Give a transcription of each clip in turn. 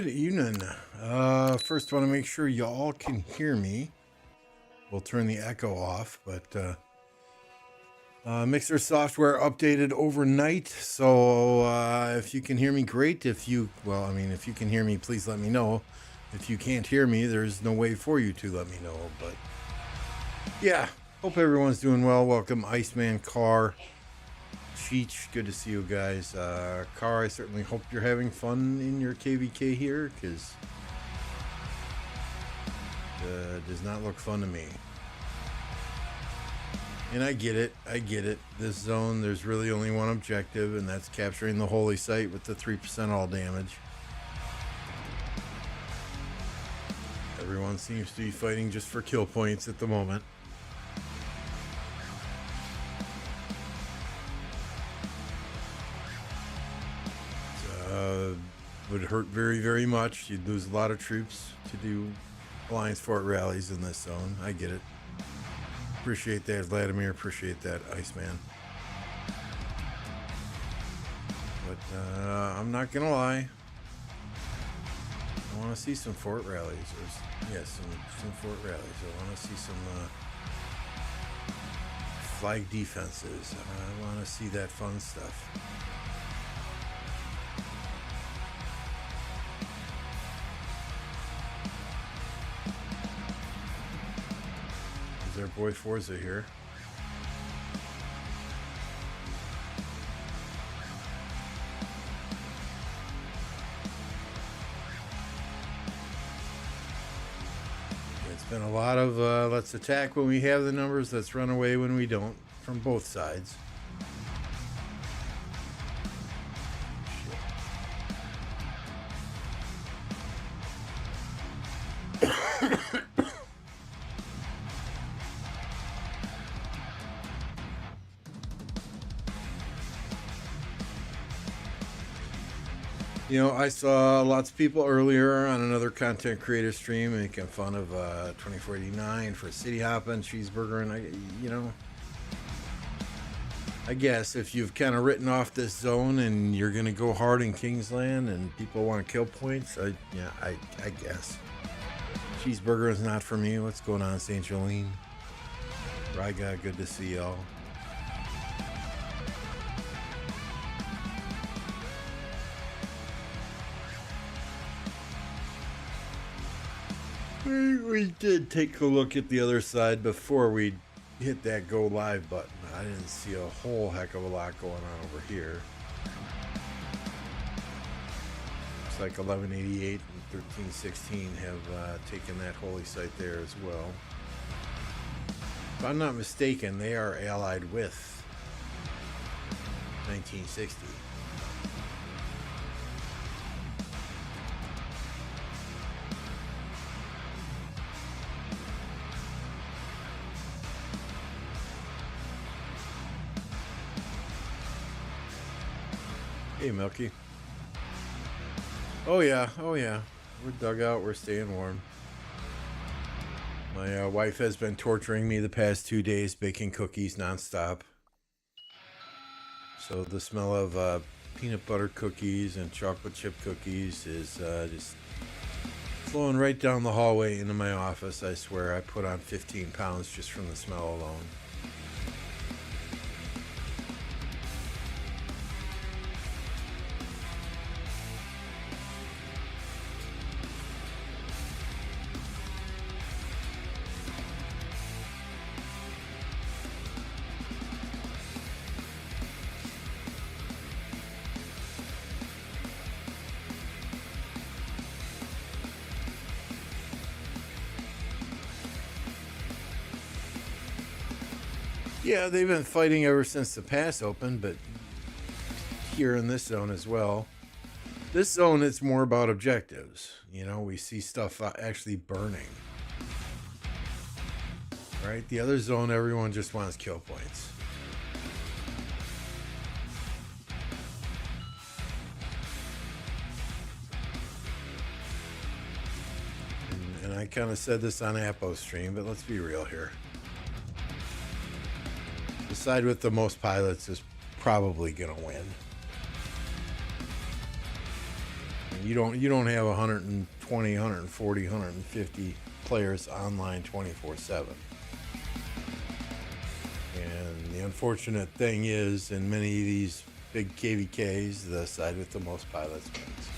Good evening. First, want to make sure y'all can hear me. We'll turn the echo off, but Mixer software updated overnight. So if you can hear me, great. If you can hear me, please let me know. If you can't hear me, there's no way for you to let me know. But yeah, hope everyone's doing well. Welcome, Iceman, Carr, Cheech. Good to see you guys. Carr, I certainly hope you're having fun in your KVK here, because it does not look fun to me. And I get it. This zone, there's really only one objective, and that's capturing the holy site with the 3% all damage. Everyone seems to be fighting just for kill points at the moment. Would hurt very, very much. You'd lose a lot of troops to do Alliance Fort rallies in this zone. I get it. Appreciate that, Vladimir. Appreciate that, Iceman. But I'm not gonna lie. I want to see some fort rallies. Some fort rallies. I want to see some flag defenses. I want to see that fun stuff. Is our boy Forza here? It's been a lot of let's attack when we have the numbers, let's run away when we don't, from both sides. You know, I saw lots of people earlier on another content creator stream making fun of 2489 for city hopping, cheeseburger, and I guess if you've kind of written off this zone and you're going to go hard in Kingsland and people want to kill points, I guess. Cheeseburger is not for me. What's going on, St. Jolene? Ryga, good to see y'all. We did take a look at the other side before we hit that go live button. I didn't see a whole heck of a lot going on over here. Looks like 1188 and 1316 have taken that holy site there as well. If I'm not mistaken, they are allied with 1960. Hey, Milky. Oh yeah. We're dug out. We're staying warm. My wife has been torturing me the past 2 days, baking cookies nonstop. So the smell of peanut butter cookies and chocolate chip cookies is just flowing right down the hallway into my office. I swear I put on 15 pounds just from the smell alone. Yeah, they've been fighting ever since the pass opened, but here in this zone as well. This zone, it's more about objectives. You know, we see stuff actually burning. Right? The other zone, everyone just wants kill points. And I kind of said this on Apo's stream, but let's be real here. The side with the most pilots is probably going to win. You don't have 120, 140, 150 players online 24/7. And the unfortunate thing is, in many of these big KVKs, the side with the most pilots wins.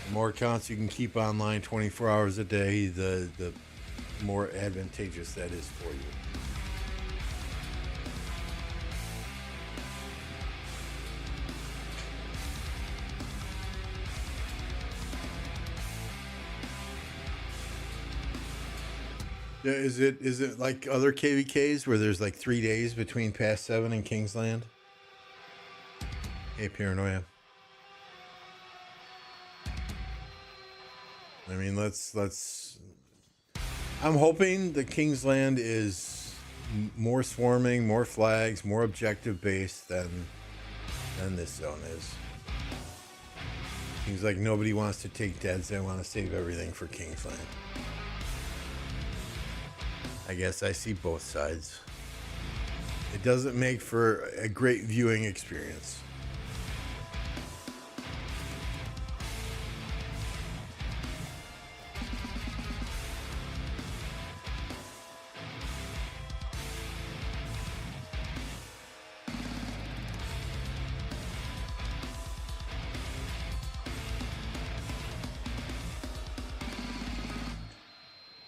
The more accounts you can keep online 24 hours a day, the more advantageous that is for you. Yeah, is it like other KVKs where there's like 3 days between Pass 7 and Kingsland? Hey, Paranoia. I mean, let's. I'm hoping the Kingsland is more swarming, more flags, more objective based than this zone is. Seems like nobody wants to take deads. They want to save everything for Kingsland. I guess I see both sides. It doesn't make for a great viewing experience.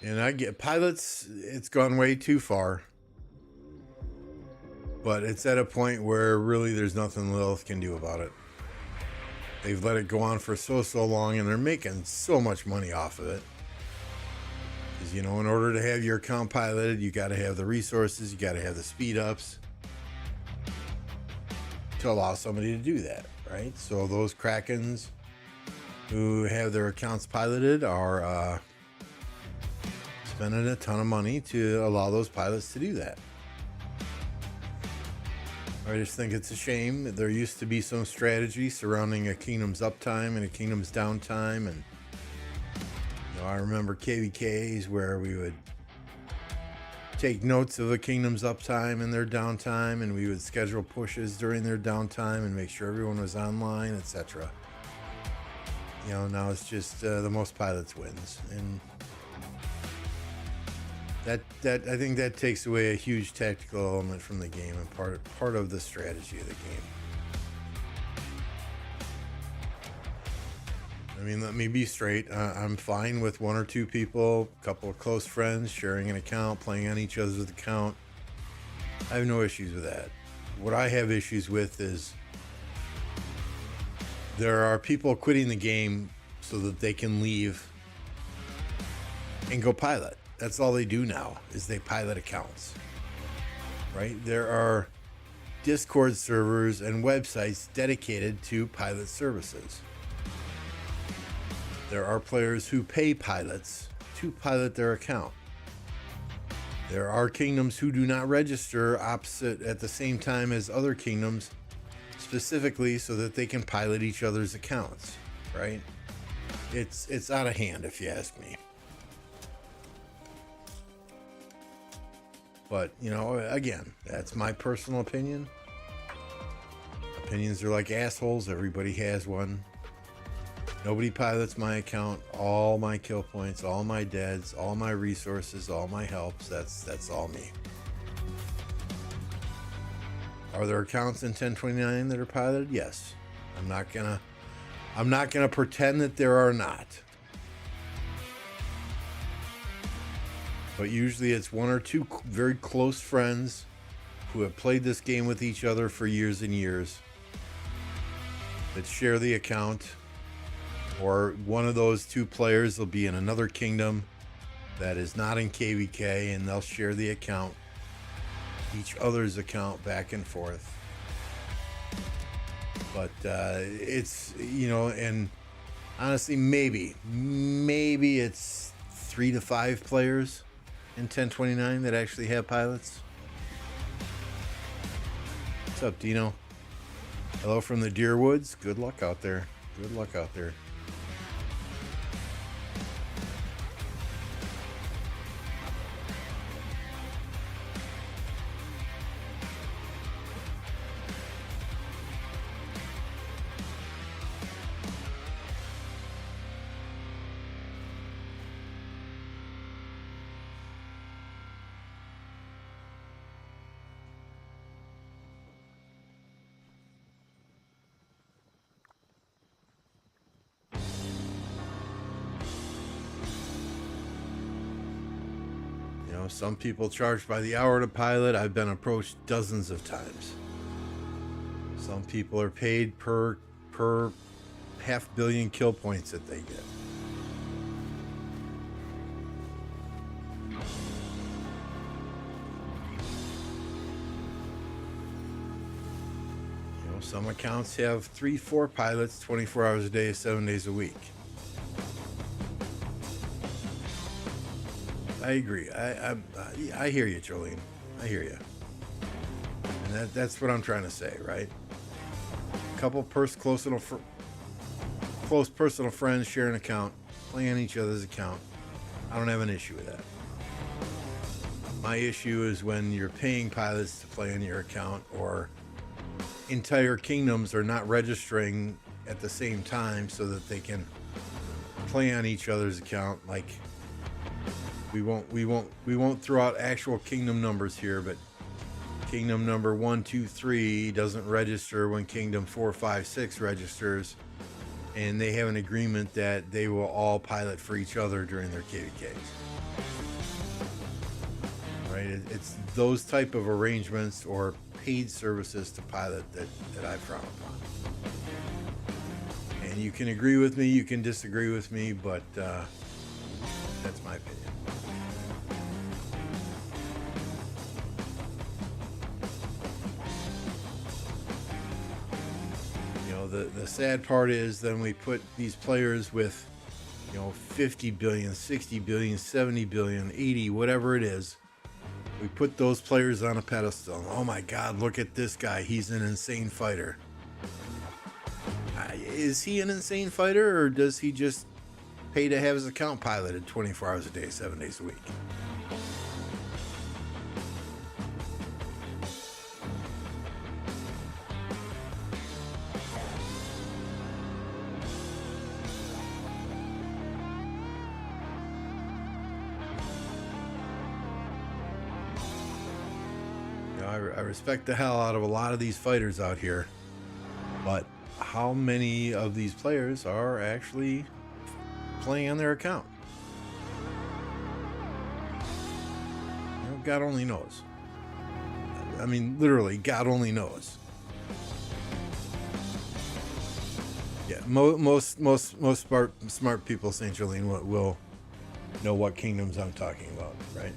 And I get pilots, it's gone way too far. But it's at a point where really there's nothing Lilith can do about it. They've let it go on for so long, and they're making so much money off of it. Because, in order to have your account piloted, you got to have the resources, you got to have the speed ups to allow somebody to do that, right? So those Krakens who have their accounts piloted are spending a ton of money to allow those pilots to do that. I just think it's a shame. There used to be some strategy surrounding a kingdom's uptime and a kingdom's downtime, and I remember KVKs where we would take notes of a kingdom's uptime and their downtime, and we would schedule pushes during their downtime and make sure everyone was online, etc. Now it's just the most pilots wins, and that I think that takes away a huge tactical element from the game and part of the strategy of the game. I mean, let me be straight. I'm fine with one or two people, a couple of close friends sharing an account, playing on each other's account. I have no issues with that. What I have issues with is there are people quitting the game so that they can leave and go pilot. That's all they do now, is they pilot accounts, right? There are Discord servers and websites dedicated to pilot services. There are players who pay pilots to pilot their account. There are kingdoms who do not register opposite at the same time as other kingdoms, specifically so that they can pilot each other's accounts, right? It's out of hand, if you ask me. But, again, that's my personal opinion. Opinions are like assholes. Everybody has one. Nobody pilots my account. All my kill points, all my deads, all my resources, all my helps. That's all me. Are there accounts in 1029 that are piloted? Yes. I'm not gonna pretend that there are not. But usually it's one or two very close friends who have played this game with each other for years and years that share the account, or one of those two players will be in another kingdom that is not in KVK, and they'll share the account, each other's account, back and forth. But it's, and honestly, maybe it's 3 to 5 players in 1029 that actually have pilots. What's up, Dino? Hello from the Deer Woods. Good luck out there. Good luck out there. some people charge by the hour to pilot. I've been approached dozens of times. Some people are paid per 500 million kill points that they get. Some accounts have 3-4 pilots, 24 hours a day, 7 days a week. I agree. I hear you, Jolene. I hear you. And that's what I'm trying to say, right? A couple close personal friends share an account, play on each other's account. I don't have an issue with that. My issue is when you're paying pilots to play on your account, or entire kingdoms are not registering at the same time so that they can play on each other's account. Like, we won't throw out actual kingdom numbers here, but kingdom number 1, 2, 3 doesn't register when kingdom 4, 5, 6 registers, and they have an agreement that they will all pilot for each other during their KVKs. Right? It's those type of arrangements or paid services to pilot that I frown upon. And you can agree with me, you can disagree with me, but that's my opinion. The sad part is then we put these players with 50 billion, 60 billion, 70 billion, 80, whatever it is. We put those players on a pedestal. Oh my God, look at this guy. He's an insane fighter. Is he an insane fighter, or does he just pay to have his account piloted 24 hours a day, 7 days a week? I respect the hell out of a lot of these fighters out here, but how many of these players are actually playing on their account? God only knows. I mean, literally, God only knows. Yeah, most smart people, St. Jolene, will know what kingdoms I'm talking about, right?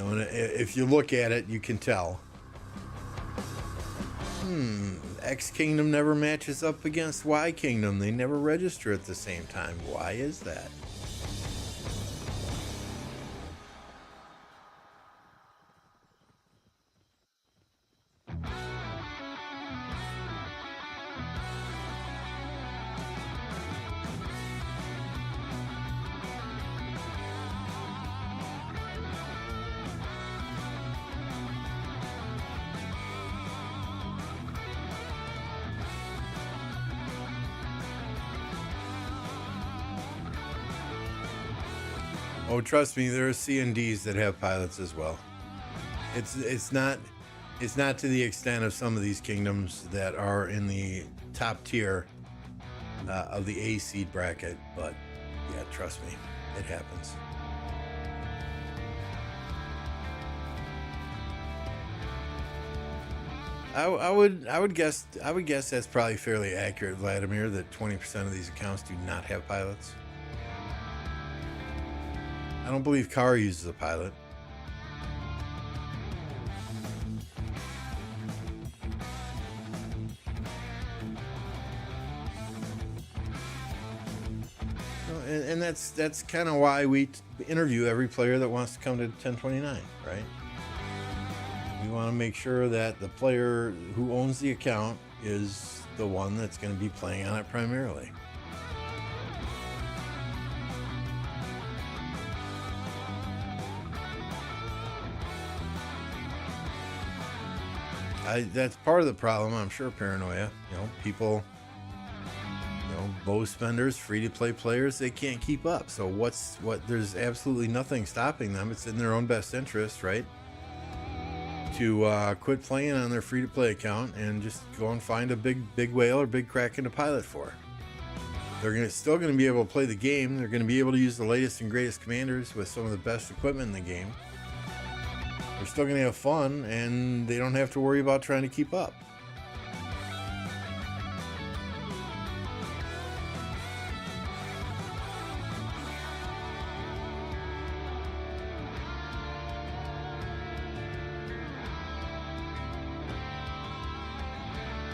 And if you look at it, you can tell. X kingdom never matches up against Y kingdom. They never register at the same time. Why is that? Oh, trust me, there are C&Ds that have pilots as well. It's not to the extent of some of these kingdoms that are in the top tier of the A seed bracket, but yeah, trust me, it happens. I would guess that's probably fairly accurate, Vladimir, that 20% of these accounts do not have pilots. I don't believe Kara uses a pilot. And that's kind of why we interview every player that wants to come to 1029, right? We want to make sure that the player who owns the account is the one that's going to be playing on it primarily. That's part of the problem, I'm sure. Paranoia. People, low spenders, free-to-play players, they can't keep up. So there's absolutely nothing stopping them. It's in their own best interest, right, to quit playing on their free-to-play account and just go and find a big whale or big kraken to pilot for. They're still going to be able to play the game. They're going to be able to use the latest and greatest commanders with some of the best equipment in the game. They're still going to have fun, and they don't have to worry about trying to keep up.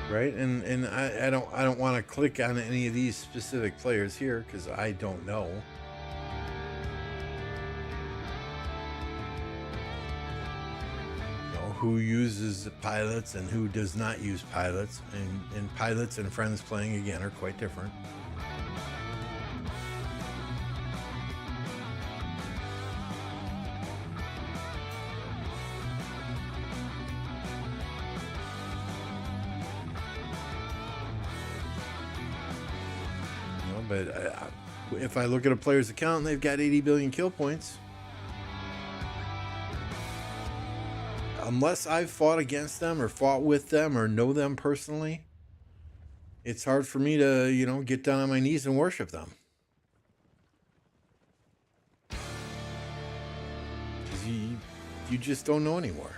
Right, and I don't want to click on any of these specific players here because I don't know. You know who uses pilots and who does not use pilots, and pilots and friends playing again are quite different. But if I look at a player's account and they've got 80 billion kill points, unless I've fought against them or fought with them or know them personally, it's hard for me to, you know, get down on my knees and worship them. Because you just don't know anymore.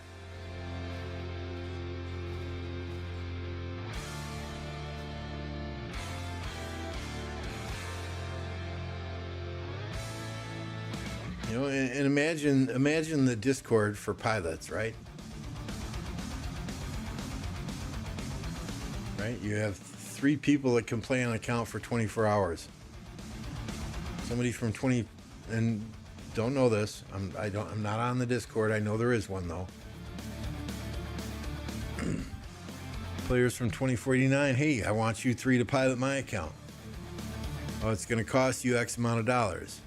You know, and imagine the Discord for pilots, right? Right? You have 3 people that can play on an account for 24 hours. Somebody from 20 and don't know this. I'm not on the Discord. I know there is one though. Players from 2049, hey, I want you 3 to pilot my account. Oh, it's going to cost you X amount of dollars.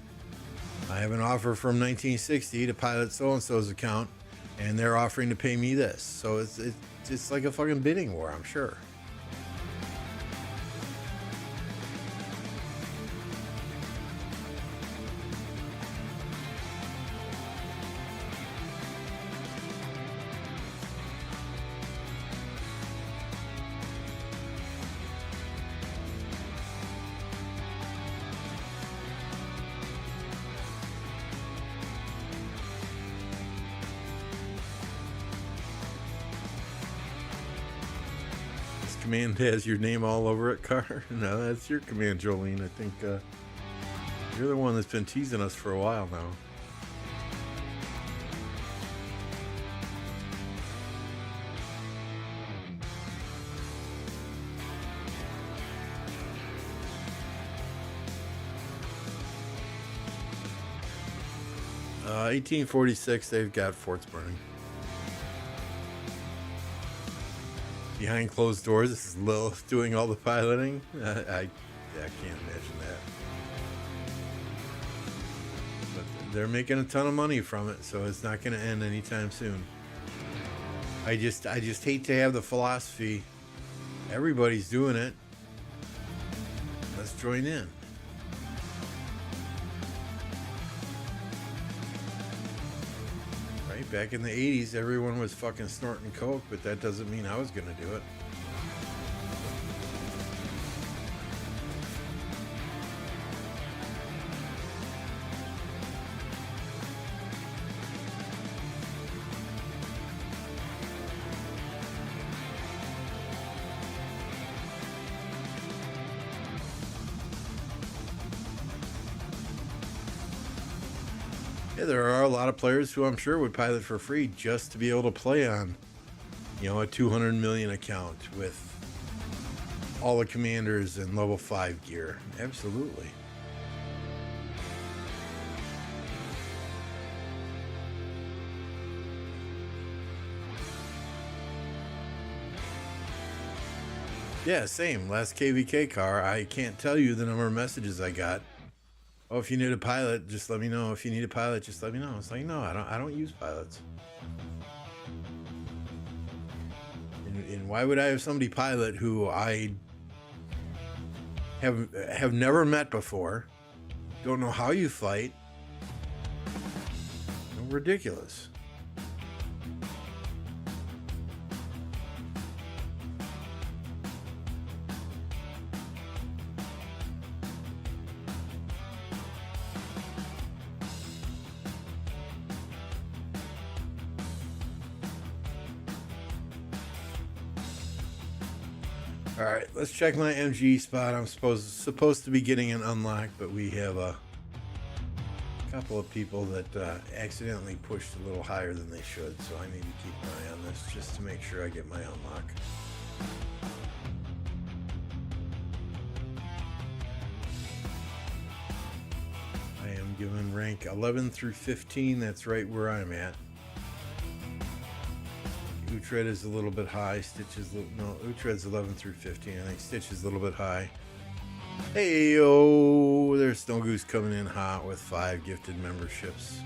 I have an offer from 1960 to pilot so-and-so's account, and they're offering to pay me this. So it's like a fucking bidding war, I'm sure. Command has your name all over it, Car. No, that's your command, Jolene. I think you're the one that's been teasing us for a while now. Uh, 1846, they've got forts burning. Behind closed doors, this is Lilith doing all the piloting. I can't imagine that. But they're making a ton of money from it, so it's not going to end anytime soon. I just hate to have the philosophy, everybody's doing it, let's join in. Back in the 80s, everyone was fucking snorting coke, but that doesn't mean I was going to do it. Yeah, there are a lot of players who I'm sure would pilot for free just to be able to play on, you know, a 200 million account with all the commanders and level 5 gear. Absolutely. Yeah, same. Last KVK car, I can't tell you the number of messages I got. Oh, if you need a pilot, just let me know. If you need a pilot, just let me know. It's like, no, I don't use pilots. And why would I have somebody pilot who I have never met before? Don't know how you fight. Ridiculous. All right, let's check my MGE spot. I'm supposed to be getting an unlock, but we have a couple of people that accidentally pushed a little higher than they should, so I need to keep an eye on this just to make sure I get my unlock. I am given rank 11 through 15. That's right where I'm at. Utrecht is a little bit high. Stitch is no. Utrecht's 11 through 15. I think Stitch is a little bit high. Hey yo, there's Snow Goose coming in hot with 5 gifted memberships.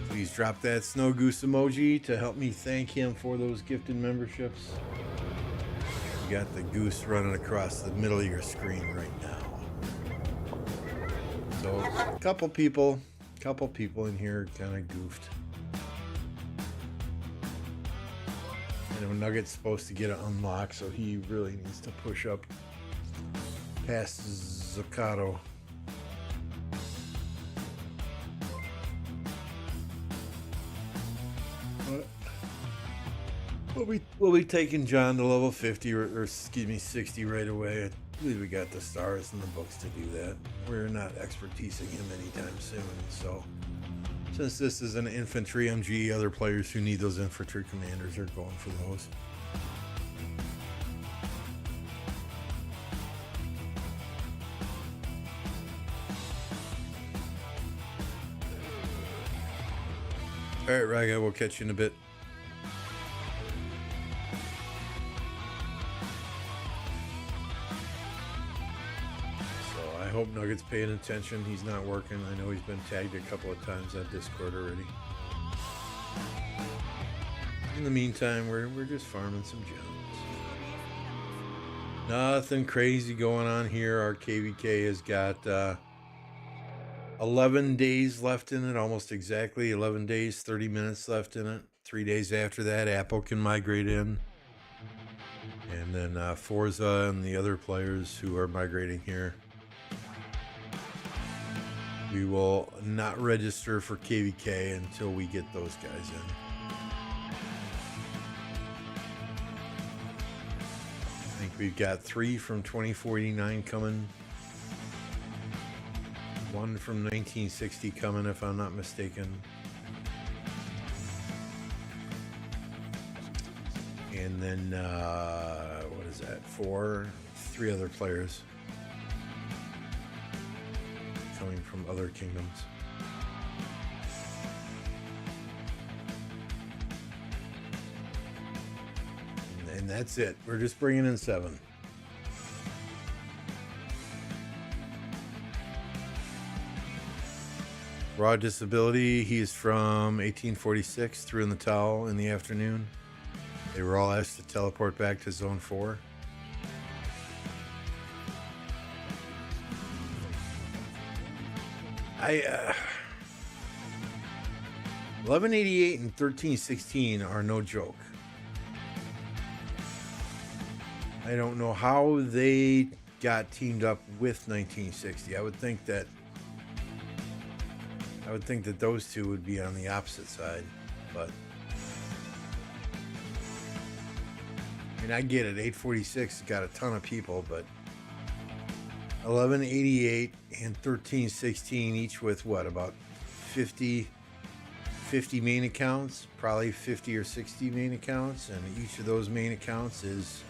Please drop that Snow Goose emoji to help me thank him for those gifted memberships. You got the goose running across the middle of your screen right now. So a couple people in here kind of goofed. And Nugget's supposed to get it unlocked, so he really needs to push up past Zaccato. We'll be taking John to level 50 or excuse me 60 right away. I believe we got the stars in the books to do that. We're not expertising him anytime soon, so since this is an infantry MGE, other players who need those infantry commanders are going for those. All right, Raga, we'll catch you in a bit. I hope Nugget's paying attention. He's not working. I know he's been tagged a couple of times on Discord already. In the meantime, we're just farming some gems. Nothing crazy going on here. Our KVK has got 11 days left in it, almost exactly 11 days, 30 minutes left in it. 3 days after that, Apple can migrate in. And then Forza and the other players who are migrating here. We will not register for KVK until we get those guys in. I think we've got 3 from 2489 coming. 1 from 1960 coming, if I'm not mistaken. And then, what is that? 3 other players coming from other kingdoms. And that's it. We're just bringing in 7. Raw disability. He's from 1846. Threw in the towel in the afternoon. They were all asked to teleport back to Zone 4. I 1188 and 1316 are no joke. I don't know how they got teamed up with 1960. I would think that those two would be on the opposite side, but I mean, I get it. 846 got a ton of people, but 1188 and 1316 each with what, about 50 main accounts, probably 50 or 60 main accounts, and each of those main accounts is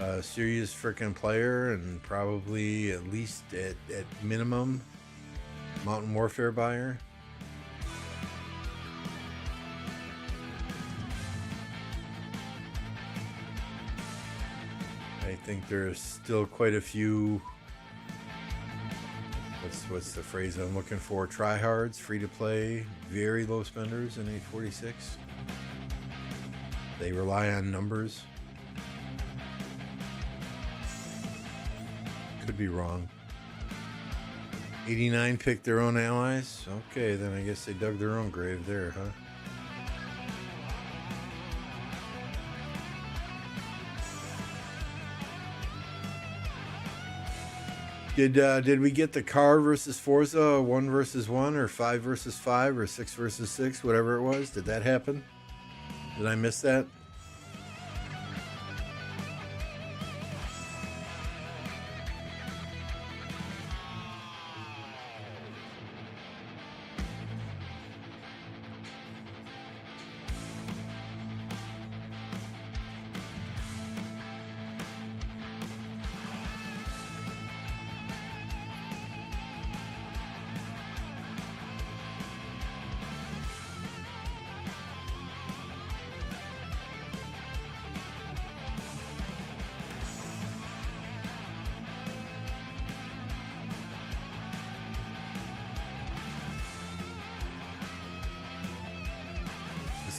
a serious freaking player, and probably at least at minimum Mountain Warfare buyer. I think there's still quite a few, what's the phrase I'm looking for? Tryhards, free to play, very low spenders in 846. They rely on numbers. Could be wrong. 89 picked their own allies. Okay, then I guess they dug their own grave there, huh? Did we get the car versus Forza 1 versus 1 or 5 versus 5 or 6 versus 6, whatever it was? Did that happen? Did I miss that?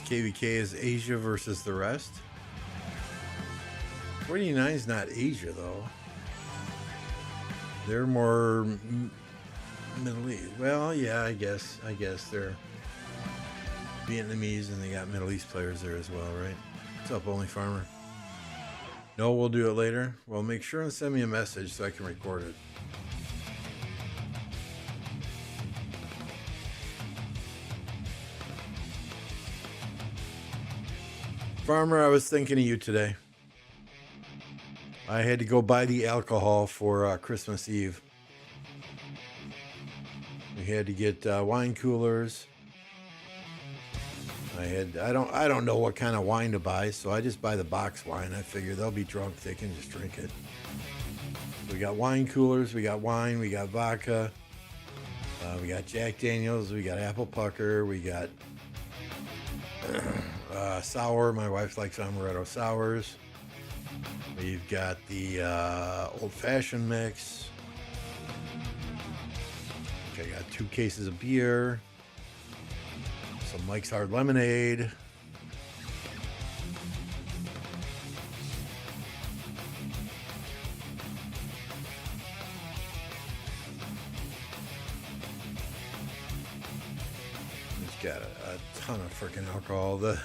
KVK is Asia versus the rest. 49 is not Asia, though. They're more Middle East. Well, yeah, I guess they're Vietnamese and they got Middle East players there as well, right? What's up, Only Farmer? No, we'll do it later. Well, make sure and send me a message so I can record it. Farmer, I was thinking of you today. I had to go buy the alcohol for Christmas Eve. We had to get wine coolers. I don't know what kind of wine to buy, so I just buy the box wine. I figure they'll be drunk, they can just drink it. We got wine coolers, we got wine, we got vodka, we got Jack Daniels, we got apple pucker, we got sour. My wife likes amaretto sours. We've got the old-fashioned mix. Okay, I got 2 cases of beer. Some Mike's Hard Lemonade. We've got a ton of freaking alcohol. The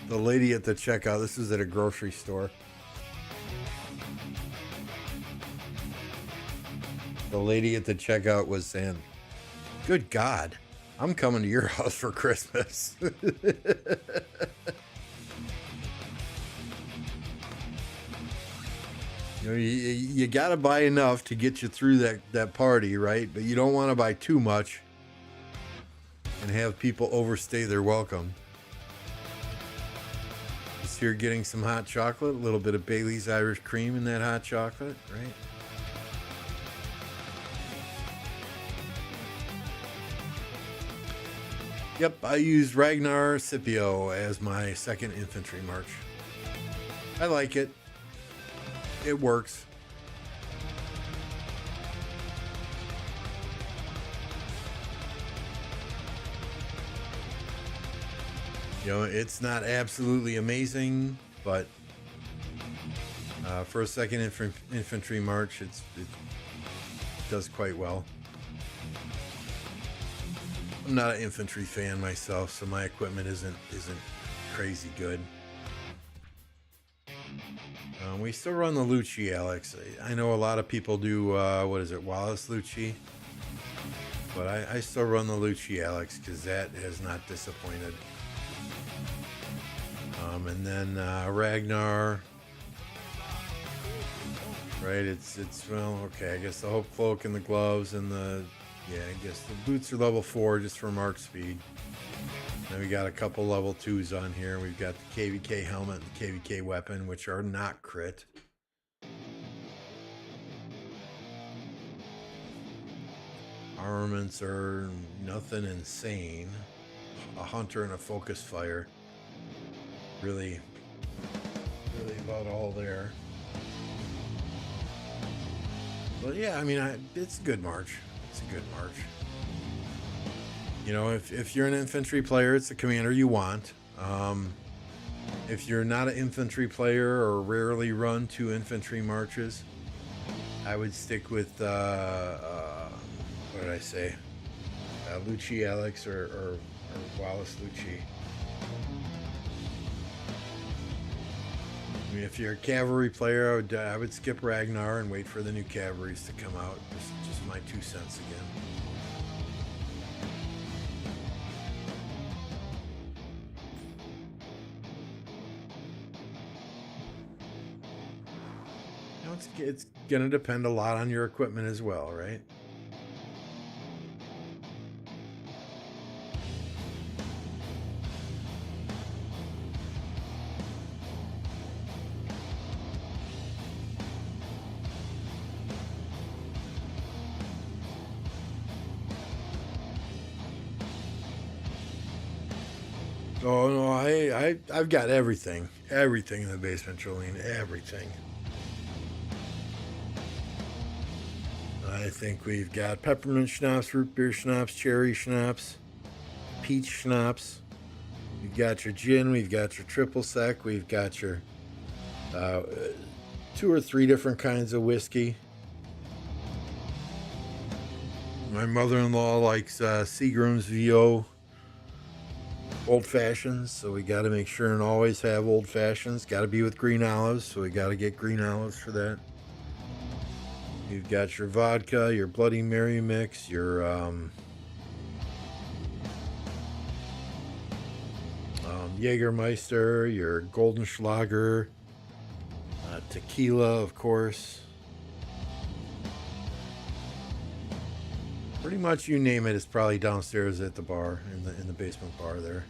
lady at the checkout, this is at a grocery store. The lady at the checkout was saying, "Good God, I'm coming to your house for Christmas." You know, you got to buy enough to get you through that party, right? But you don't want to buy too much and have people overstay their welcome. Just here getting some hot chocolate, a little bit of Bailey's Irish cream in that hot chocolate, right? Yep, I use Ragnar Scipio as my 2nd Infantry March. I like it. It works. You know, it's not absolutely amazing, but for a 2nd Infantry March, it does quite well. I'm not an infantry fan myself, so my equipment isn't crazy good. We still run the Lucci, Alex. I know a lot of people do, what is it, Wallace Lucci? But I still run the Lucci, Alex, because that has not disappointed. And then Ragnar. Right, it's well, okay, I guess the Hope Cloak and the gloves and yeah, I guess the boots are level 4 just for mark speed. Then we got a couple level 2s on here. We've got the KVK helmet and the KVK weapon, which are not crit. Armaments are nothing insane. A hunter and a focus fire. Really about all there. But yeah, I mean, it's a good march. It's a good march. You know, if you're an infantry player, it's the commander you want. If you're not an infantry player or rarely run 2 infantry marches, I would stick with what did I say? Lucci Alex or Wallace Lucci. I mean, if you're a cavalry player, I would skip Ragnar and wait for the new cavalries to come out. Just my 2 cents again. You know, it's going to depend a lot on your equipment as well, right? Oh no, I've got everything in the basement, Jolene, everything. I think we've got peppermint schnapps, root beer schnapps, cherry schnapps, peach schnapps. We've got your gin, we've got your triple sec, we've got your 2 or 3 different kinds of whiskey. My mother-in-law likes Seagram's VO old fashions, so we got to make sure and always have old fashions. Got to be with green olives, so we got to get green olives for that. You've got your vodka, your Bloody Mary mix, your Jägermeister, your Goldenschlager, tequila, of course. Pretty much you name it, it's probably downstairs at the bar, in the basement bar there.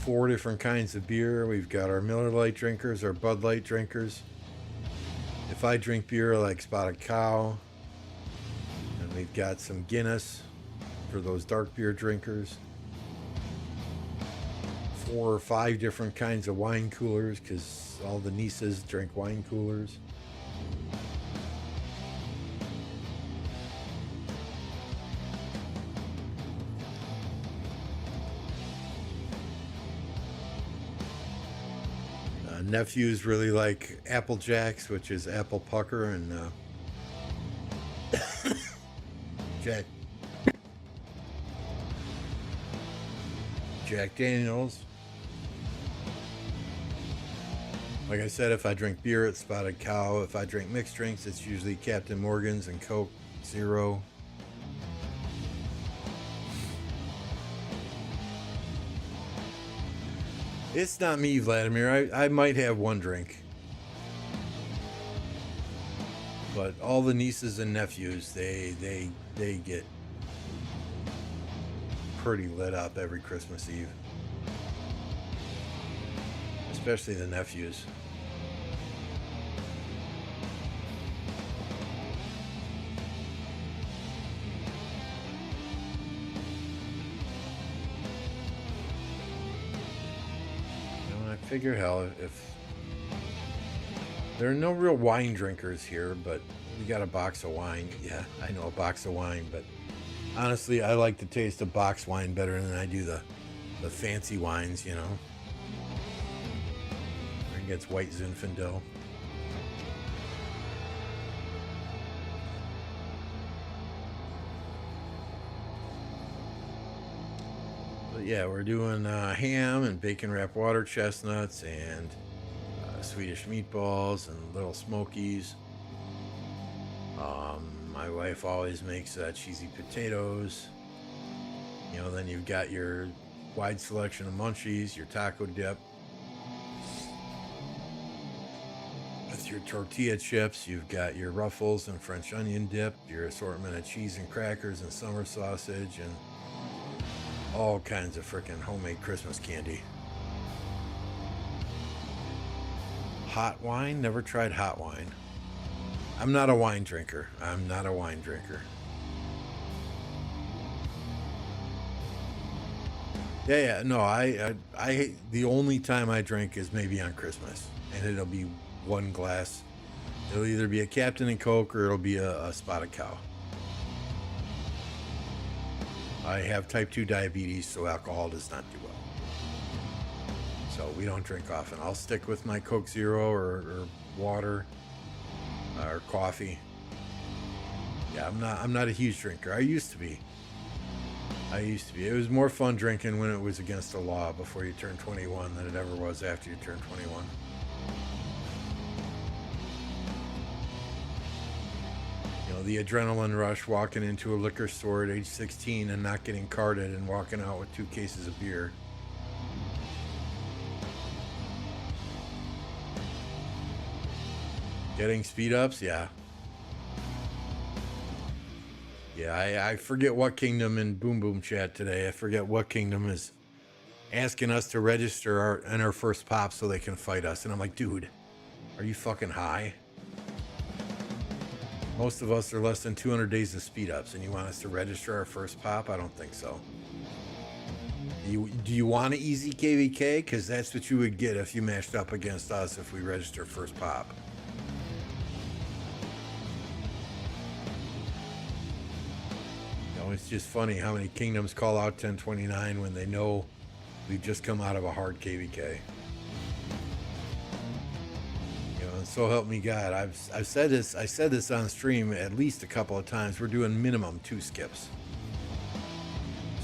4 different kinds of beer. We've got our Miller Lite drinkers, our Bud Light drinkers. If I drink beer, I like Spotted Cow. And we've got some Guinness for those dark beer drinkers. 4 or 5 different kinds of wine coolers, because all the nieces drink wine coolers. Nephews really like Apple Jacks, which is apple pucker, and Jack Daniels. Like I said, if I drink beer, it's Spotted Cow. If I drink mixed drinks, it's usually Captain Morgan's and Coke Zero. It's not me, Vladimir. I might have one drink. But all the nieces and nephews, they get pretty lit up every Christmas Eve. Especially the nephews. Figure, hell, if there are no real wine drinkers here, but we got a box of wine. Yeah, I know, a box of wine, but honestly, I like the taste of box wine better than I do the fancy wines, you know. I think it's white Zinfandel. Yeah, we're doing ham and bacon wrapped water chestnuts and Swedish meatballs and little smokies. My wife always makes cheesy potatoes. You know, then you've got your wide selection of munchies, your taco dip. With your tortilla chips, you've got your Ruffles and French onion dip, your assortment of cheese and crackers and summer sausage, and all kinds of frickin' homemade Christmas candy. Hot wine? Never tried hot wine. I'm not a wine drinker. Yeah, no, I the only time I drink is maybe on Christmas, and it'll be one glass. It'll either be a Captain and Coke or it'll be a Spotted Cow. I have type 2 diabetes, so alcohol does not do well. So we don't drink often. I'll stick with my Coke Zero or water or coffee. Yeah, I'm not a huge drinker. I used to be. It was more fun drinking when it was against the law before you turned 21 than it ever was after you turned 21. The adrenaline rush walking into a liquor store at age 16 and not getting carded and walking out with 2 cases of beer. Getting speed ups, yeah. Yeah, I forget what kingdom in Boom Boom Chat today. I forget what kingdom is asking us to register our first pop so they can fight us. And I'm like, dude, are you fucking high? Most of us are less than 200 days of speed ups, and you want us to register our first pop? I don't think so. Do you want an easy KVK? Because that's what you would get if you matched up against us if we register first pop. It's just funny how many kingdoms call out 1029 when they know we've just come out of a hard KVK. And so help me God. I've said this. I said this on stream at least a couple of times. We're doing minimum 2 skips.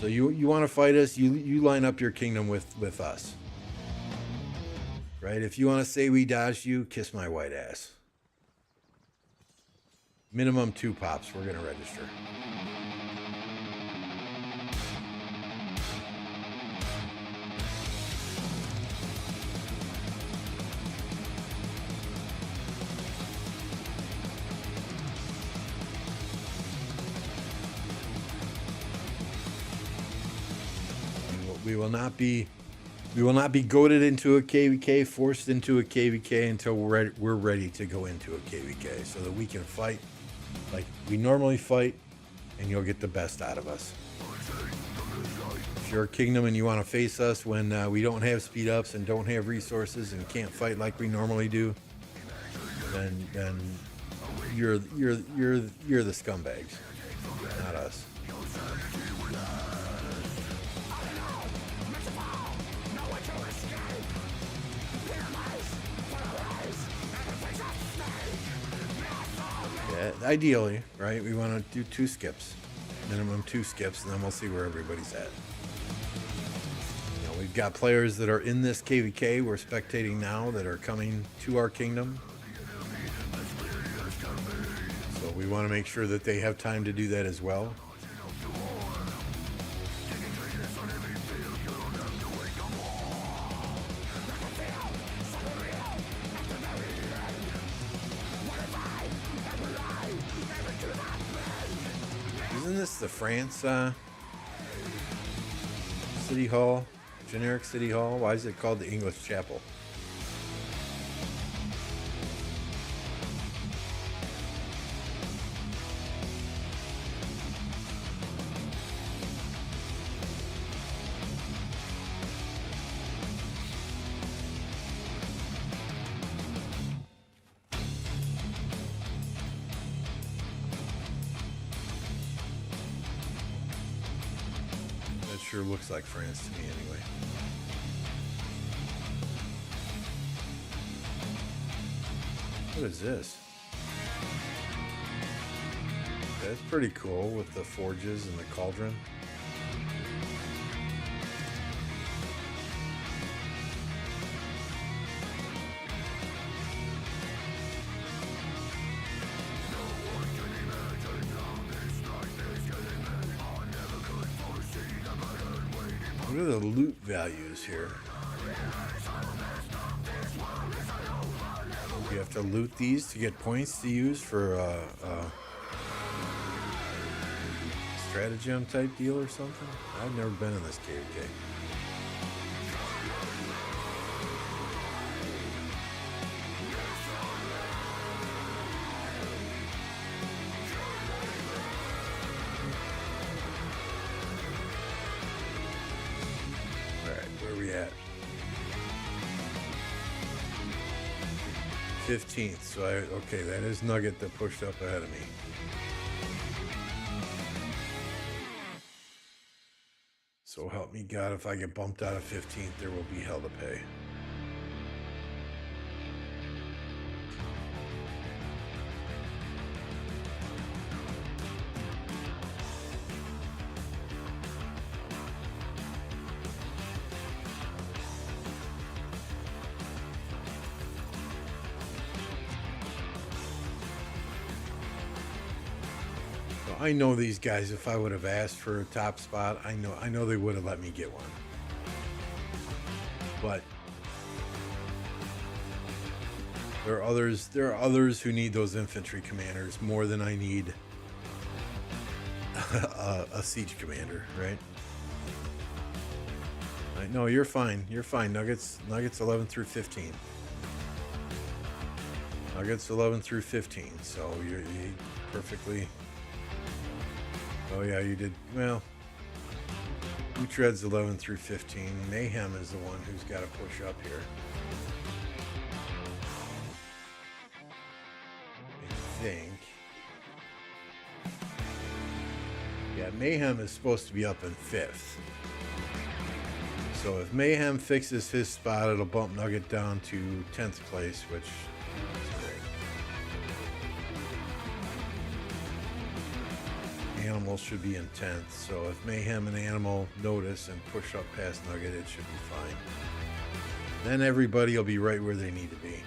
So you want to fight us? You line up your kingdom with us, right? If you want to say we dodged you, kiss my white ass. Minimum 2 pops. We're gonna register. We will not be goaded into a KVK, forced into a KVK until we're ready to go into a KVK, so that we can fight like we normally fight, and you'll get the best out of us. If you're a kingdom and you want to face us when we don't have speed ups and don't have resources and can't fight like we normally do, then you're the scumbags, not us. Ideally, right? We want to do 2 skips, minimum 2 skips, and then we'll see where everybody's at. We've got players that are in this KVK we're spectating now that are coming to our kingdom. So we want to make sure that they have time to do that as well. Isn't this the France City Hall? Generic City Hall? Why is it called the English Chapel? Sure looks like France to me anyway. What is this? That's pretty cool with the forges and the cauldron. What are the loot values here? You have to loot these to get points to use for stratagem type deal or something? I've never been in this KVK. Alright, where are we at? 15th, so okay, that is Nugget that pushed up ahead of me. So help me God, if I get bumped out of 15th, there will be hell to pay. I know these guys, if I would have asked for a top spot, I know they would have let me get one. But there are others who need those infantry commanders more than I need a siege commander, right? No, you're fine. You're fine. Nuggets 11 through 15. Nuggets 11 through 15. So you perfectly. Oh yeah, you did well. Utrecht's 11 through 15. Mayhem is the one who's got to push up here. I think. Yeah, Mayhem is supposed to be up in 5th. So if Mayhem fixes his spot, it'll bump Nugget down to 10th place, which is great. Animal should be in 10th, so if Mayhem and Animal notice and push up past Nugget, it should be fine. Then everybody will be right where they need to be.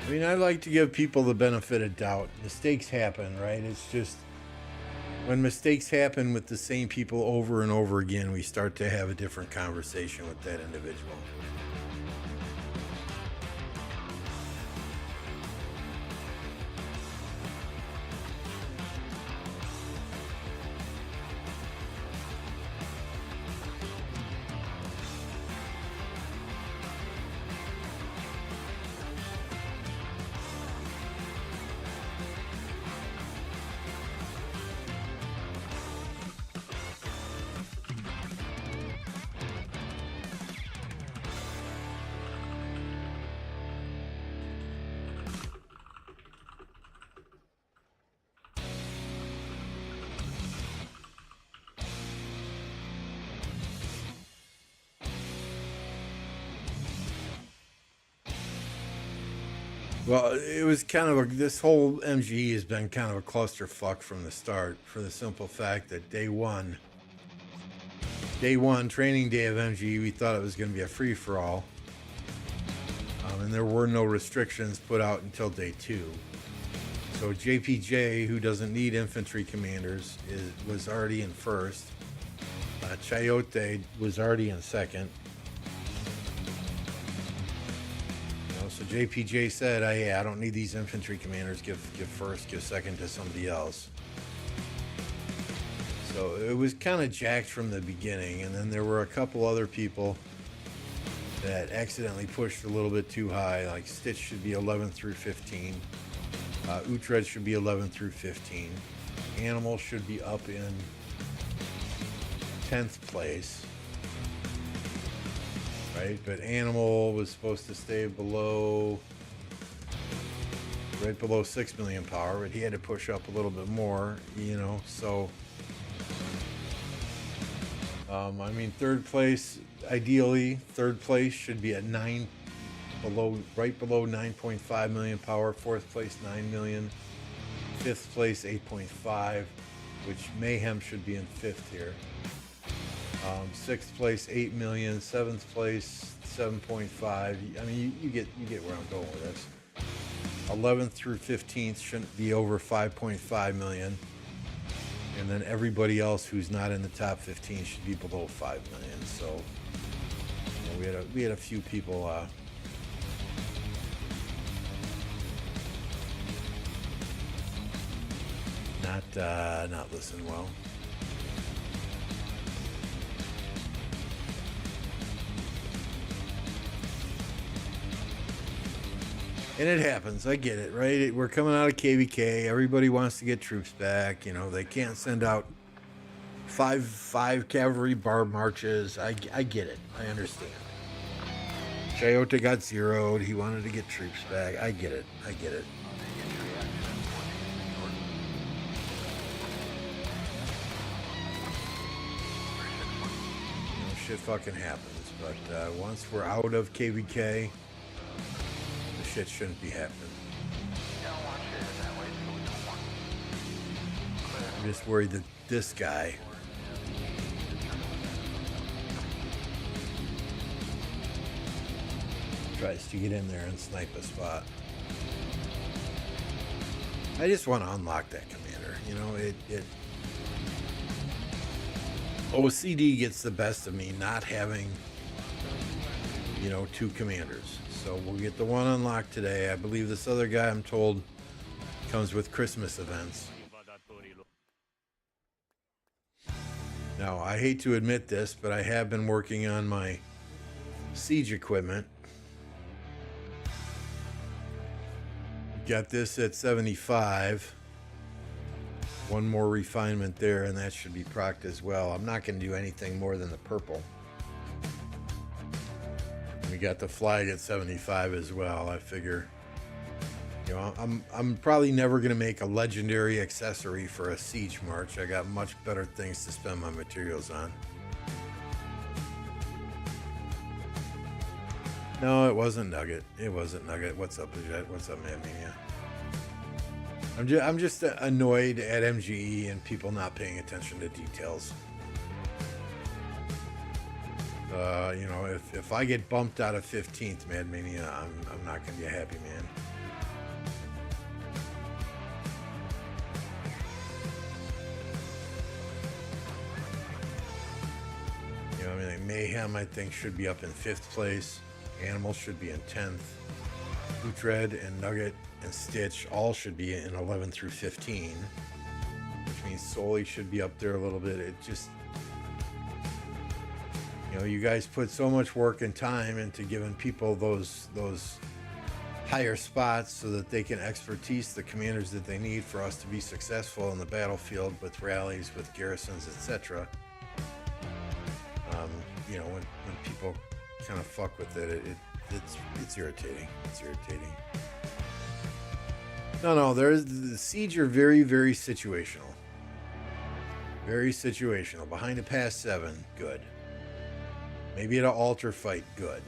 I mean, I like to give people the benefit of doubt. Mistakes happen, right? It's just when mistakes happen with the same people over and over again, we start to have a different conversation with that individual. Well, it was kind of this whole MGE has been kind of a clusterfuck from the start, for the simple fact that day one, training day of MGE, we thought it was going to be a free-for-all. And there were no restrictions put out until day 2. So JPJ, who doesn't need infantry commanders, was already in 1st. Chayote was already in 2nd. So JPJ said, hey, I don't need these infantry commanders. Give 1st, give 2nd to somebody else. So it was kind of jacked from the beginning. And then there were a couple other people that accidentally pushed a little bit too high. Like Stitch should be 11 through 15. Utrecht should be 11 through 15. Animal should be up in 10th place. Right, but Animal was supposed to stay below, right below 6 million power, but he had to push up a little bit more, you know, so, I mean, 3rd place, ideally, 3rd place should be at right below 9.5 million power, 4th place, 9 million, 5th place, 8.5, which Mayhem should be in 5th here. 6th place, 8 million. 7th place, 7.5. I mean, you get where I'm going with this. 11th through 15th shouldn't be over 5.5 million. And then everybody else who's not in the top 15 should be below 5 million. So, you know, we had a few people not listening well. And it happens. I get it, right? We're coming out of KVK. Everybody wants to get troops back. You know, they can't send out five cavalry bar marches. I get it. I understand. Chayote got zeroed. He wanted to get troops back. I get it. You know, shit fucking happens. But once we're out of KVK, shit shouldn't be happening. I'm just worried that this guy tries to get in there and snipe a spot. I just want to unlock that commander. You know, OCD gets the best of me not having, you know, 2 commanders. So we'll get the one unlocked today. I believe this other guy, I'm told, comes with Christmas events. Now, I hate to admit this, but I have been working on my siege equipment. Got this at 75. One more refinement there, and that should be procced as well. I'm not going to do anything more than the purple. We got the flag at 75 as well. I figure, you know, I'm probably never going to make a legendary accessory for a siege march. I got much better things to spend my materials on. No, it wasn't Nugget. It wasn't Nugget. What's up, Jet? What's up, Mad Mania? I'm just annoyed at MGE and people not paying attention to details. You know, if I get bumped out of 15th, Mad Mania, I'm not gonna be a happy man. You know, I mean, like Mayhem, I think, should be up in 5th place. Animal should be in 10th. Bootred and Nugget and Stitch all should be in 11 through 15, which means Soli should be up there a little bit. It just, you know, you guys put so much work and time into giving people those higher spots so that they can expertise the commanders that they need for us to be successful in the battlefield with rallies, with garrisons, etc. You know, when people kind of fuck with it, it's irritating. It's irritating. No, there's the siege are very, very situational. Very situational. Behind a pass 7, good. Maybe at an altar fight, good.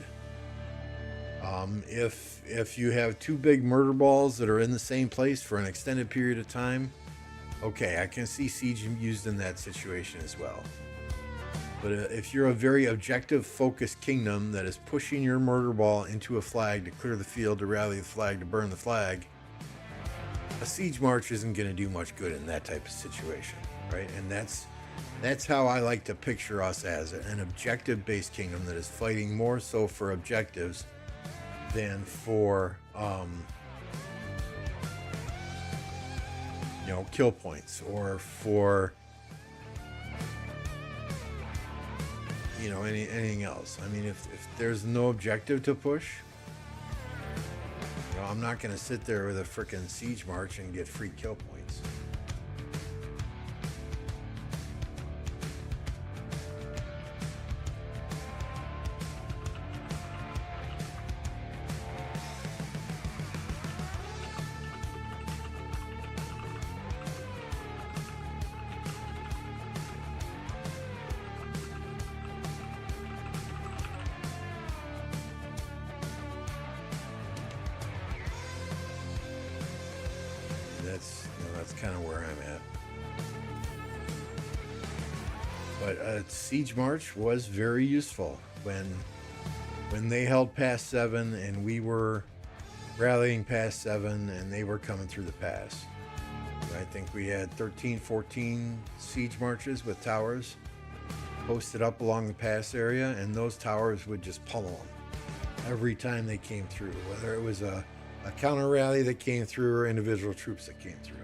If you have 2 big murder balls that are in the same place for an extended period of time, okay, I can see siege used in that situation as well. But if you're a very objective, focused kingdom that is pushing your murder ball into a flag to clear the field, to rally the flag, to burn the flag, a siege march isn't going to do much good in that type of situation, right? And that's how I like to picture us, as an objective-based kingdom that is fighting more so for objectives than for, you know, kill points, or for, you know, anything else. I mean, if there's no objective to push, you know, I'm not going to sit there with a frickin' siege march and get free kill points. That's kind of where I'm at. But Siege March was very useful when they held past 7 and we were rallying past 7 and they were coming through the pass. I think we had 13, 14 siege marches with towers posted up along the pass area, and those towers would just pummel them every time they came through, whether it was a counter rally that came through or individual troops that came through.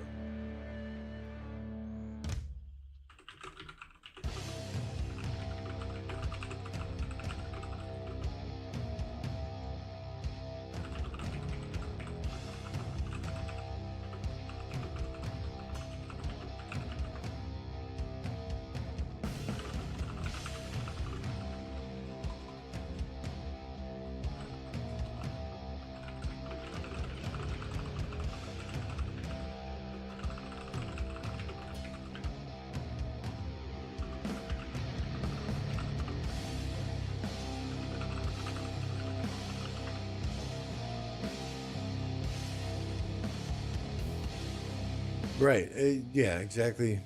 Right. Yeah, exactly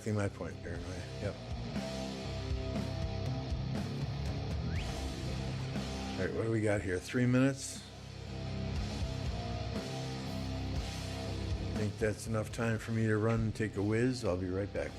my point, Paranoia. Yep. All right, what do we got here? 3 minutes? I think that's enough time for me to run and take a whiz. I'll be right back.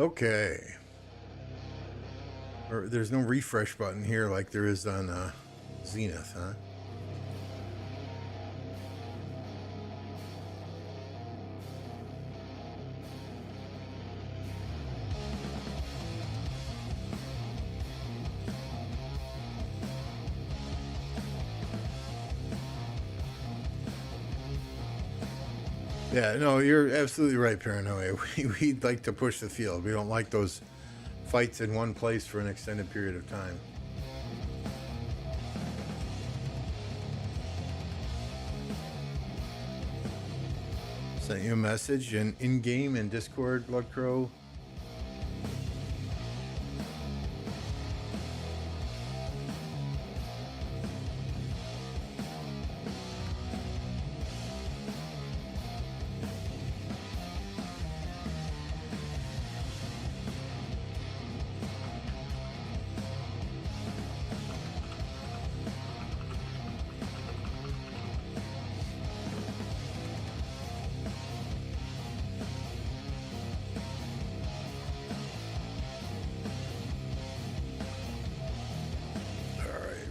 Okay. Or there's no refresh button here like there is on Zenith, huh? Yeah, no, you're absolutely right, Paranoia. We'd like to push the field. We don't like those fights in one place for an extended period of time. Sent you a message in-game in Discord, Bloodcrow.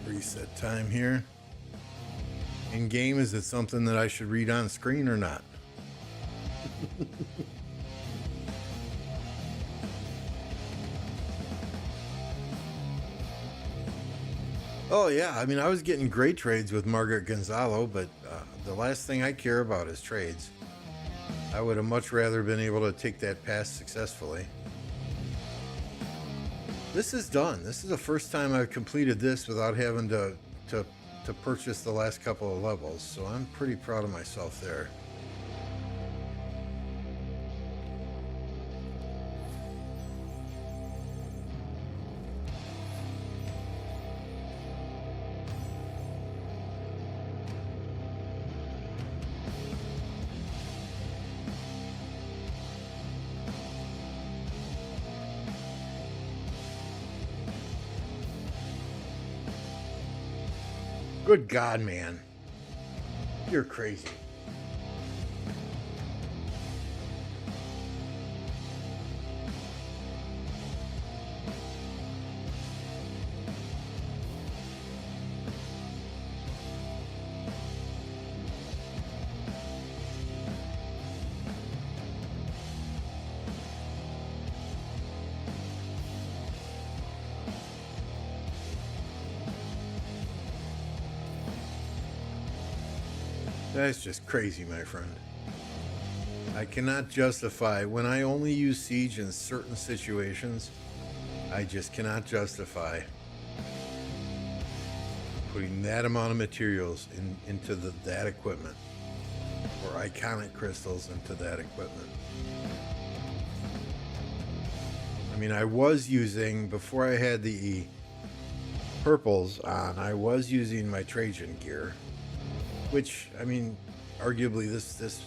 Reset time here. In game, is it something that I should read on screen or not? Oh yeah, I mean, I was getting great trades with Margaret Gonzalo, but the last thing I care about is trades. I would have much rather been able to take that pass successfully. This is done. This is the first time I've completed this without having to purchase the last couple of levels, so I'm pretty proud of myself there. Good God, man. You're crazy. That's just crazy, my friend. I cannot justify, when I only use siege in certain situations, I just cannot justify putting that amount of materials into that equipment, or iconic crystals into that equipment. I mean, I was using, before I had the purples on, I was using my Trajan gear, which, I mean, arguably this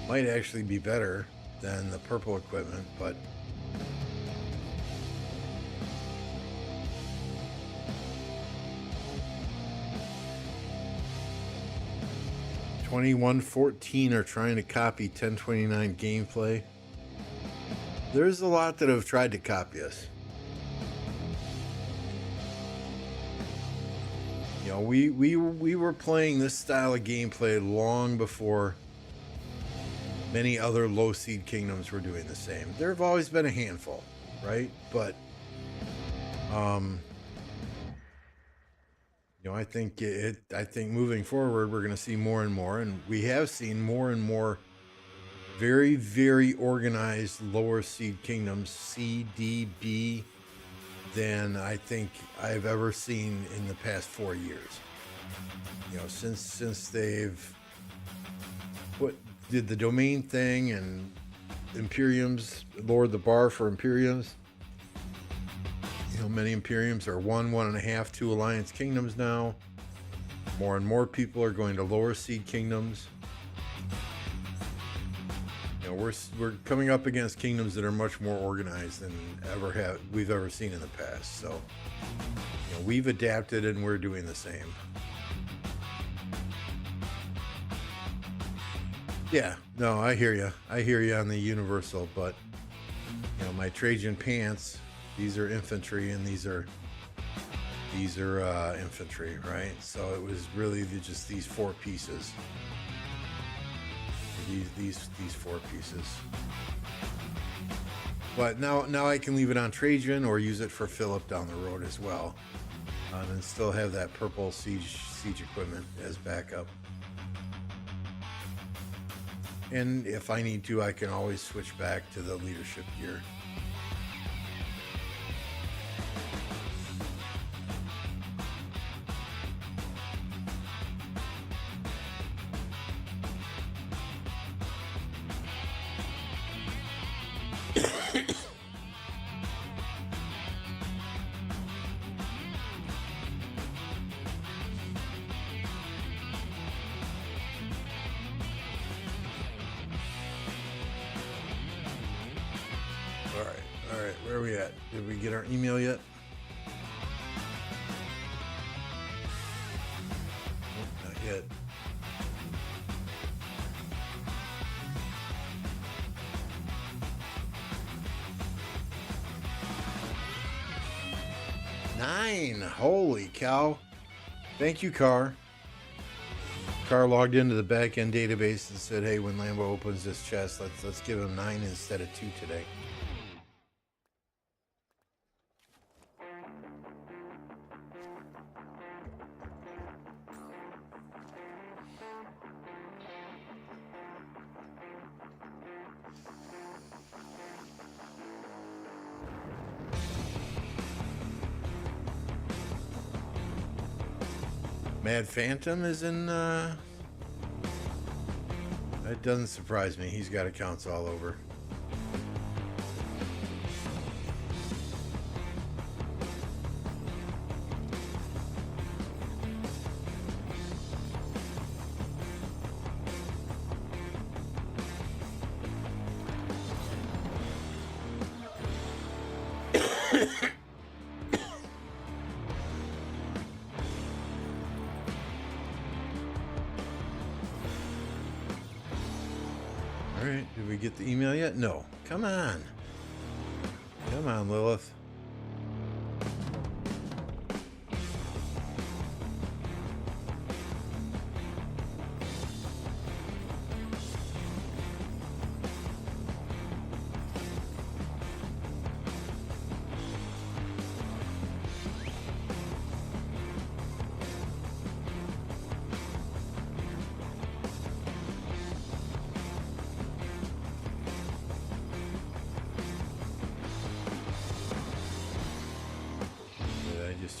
might actually be better than the purple equipment, but $21.14 are trying to copy 1029 gameplay. There's a lot that have tried to copy us. You know, we were playing this style of gameplay long before many other low seed kingdoms were doing the same. There have always been a handful, right? But you know, I think moving forward we're going to see more and more, and we have seen more and more very, very organized lower seed kingdoms, C, D, B, than I think I've ever seen in the past 4 years. You know, since they've did the domain thing and Imperiums lowered the bar for Imperiums. You know, many Imperiums are 1.5, 2 alliance kingdoms now. More and more people are going to lower seed kingdoms. You know, we're coming up against kingdoms that are much more organized than we've ever seen in the past. So, you know, we've adapted and we're doing the same. Yeah, no, I hear you. I hear you on the universal, but You know, my Trajan pants, these are infantry and these are infantry, right? So it was really just these 4 pieces. These 4 pieces. But now I can leave it on Trajan or use it for Philip down the road as well, and still have that purple siege equipment as backup. And if I need to, I can always switch back to the leadership gear. All right, where are we at? Did we get our email yet? Nope, not yet. Nine. Holy cow. Thank you, Car. Car logged into the back-end database and said, hey, when Lambo opens this chest, let's give him 9 instead of 2 today. Mad Phantom is in, that doesn't surprise me. He's got accounts all over. All right, did we get the email yet? No. Come on. Come on, Lilith.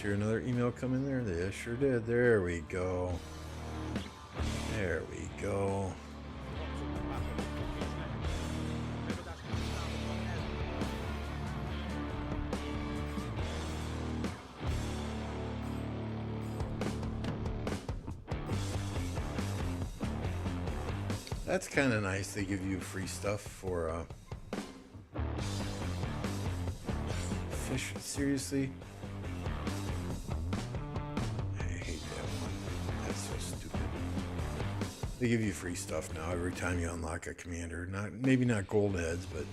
Hear another email come in there? Yeah, sure did. There we go. There we go. That's kind of nice. They give you free stuff for fish. Seriously? They give you free stuff now every time you unlock a commander. Maybe not gold heads, but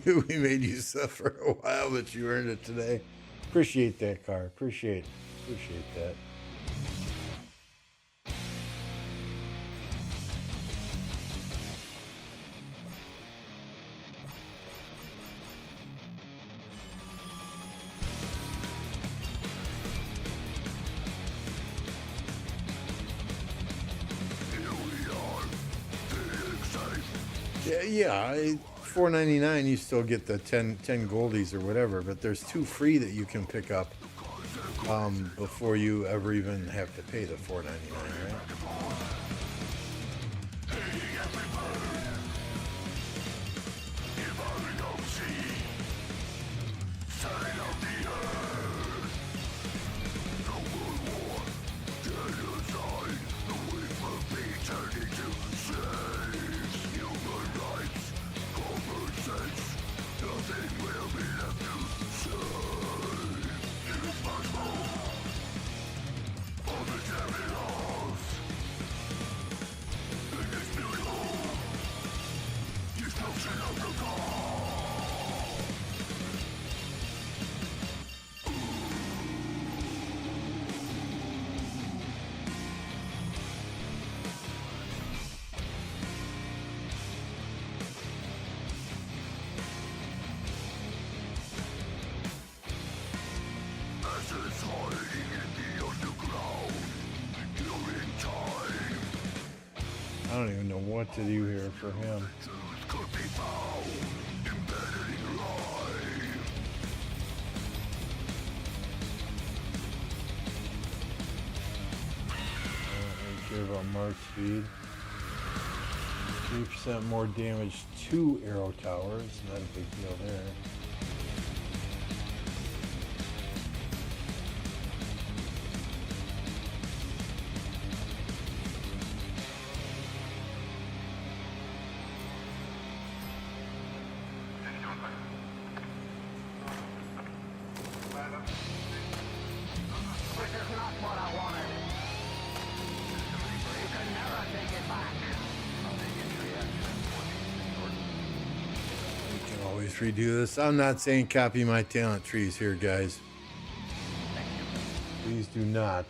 we made you suffer a while, but you earned it today. Appreciate that, Car. Appreciate that. Yeah, $4.99, you still get the 10 goldies or whatever, but there's 2 free that you can pick up before you ever even have to pay the $4.99, right? I don't even know what to do here for him. I don't care about march speed. 3% more damage to arrow towers. Not a big deal there. Redo this. I'm not saying copy my talent trees here, guys. Please do not.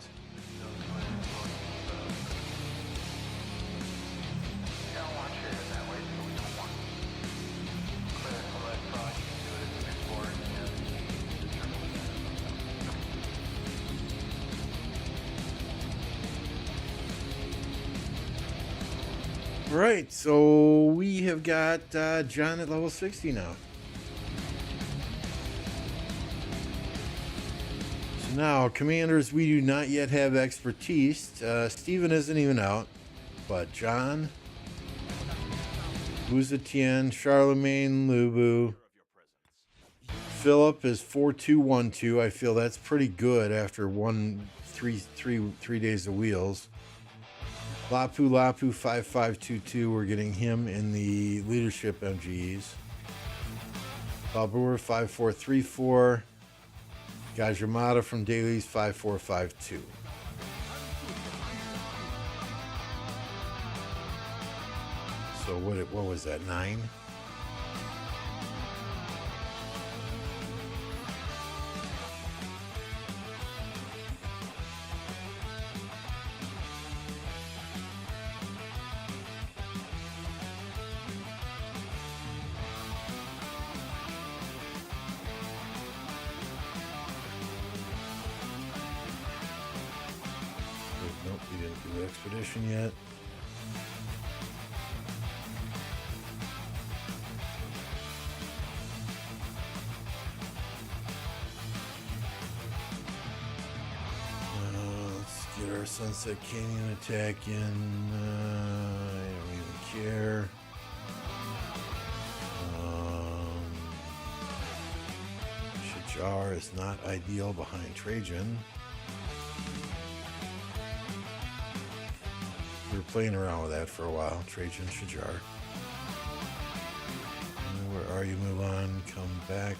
Right, so we have got John at level 60 now. Now, commanders, we do not yet have expertise. Stephen isn't even out, but John, Bouzetienne, Charlemagne, Lubu, Philip is 4212. I feel that's pretty good after three days of wheels. Lapu 5522. We're getting him in the leadership MGEs. Babur 5434. Gajamada from Dailies 5452. So what was that, 9? Nope, we didn't do expedition yet. Let's get our Sunset Canyon attack in. I don't even care. Shajar is not ideal behind Trajan. We were playing around with that for a while. Trajan, Shajar. Where are you? Move on. Come back.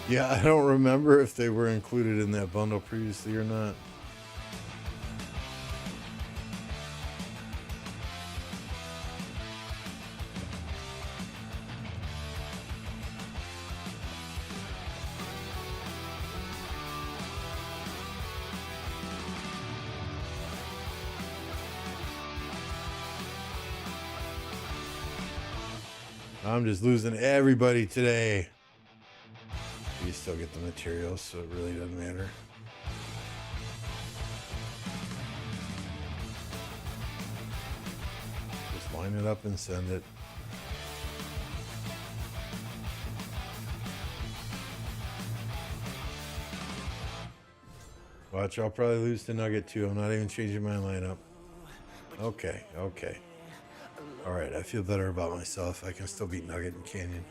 Yeah, I don't remember if they were included in that bundle previously or not. I'm just losing everybody today. You still get the materials, so it really doesn't matter. Just line it up and send it. Watch, I'll probably lose to Nugget too. I'm not even changing my lineup. Okay, okay. All right, I feel better about myself. I can still beat Nugget and Canyon.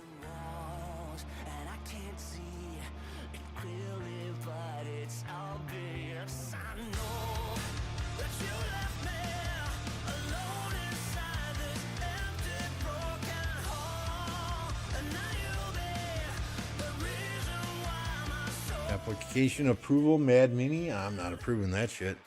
Application approval, Mad Mini. I'm not approving that shit.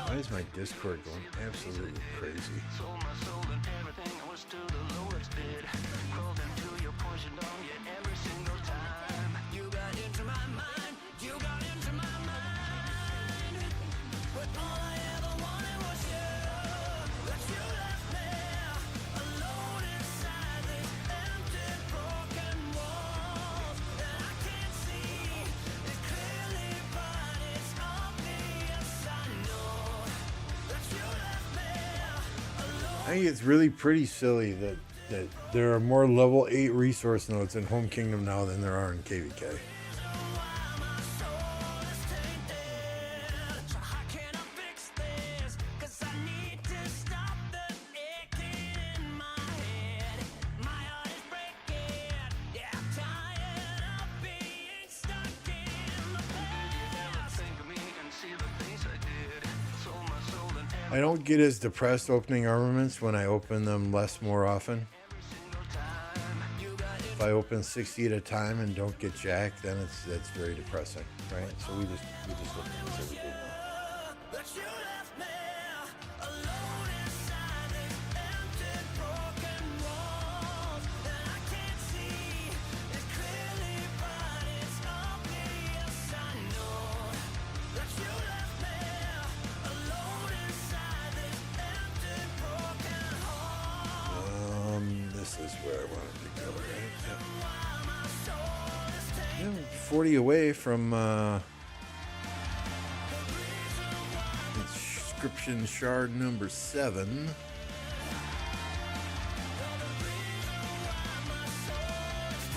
Why is my Discord going absolutely crazy? I think it's really pretty silly that there are more level 8 resource nodes in Home Kingdom now than there are in KVK. I don't get as depressed opening armaments when I open them more often. If I open 60 at a time and don't get jack, then that's very depressing, right? So we just open this every day now. This is where I wanted to go, right? Yeah. 40 away from inscription shard number 7.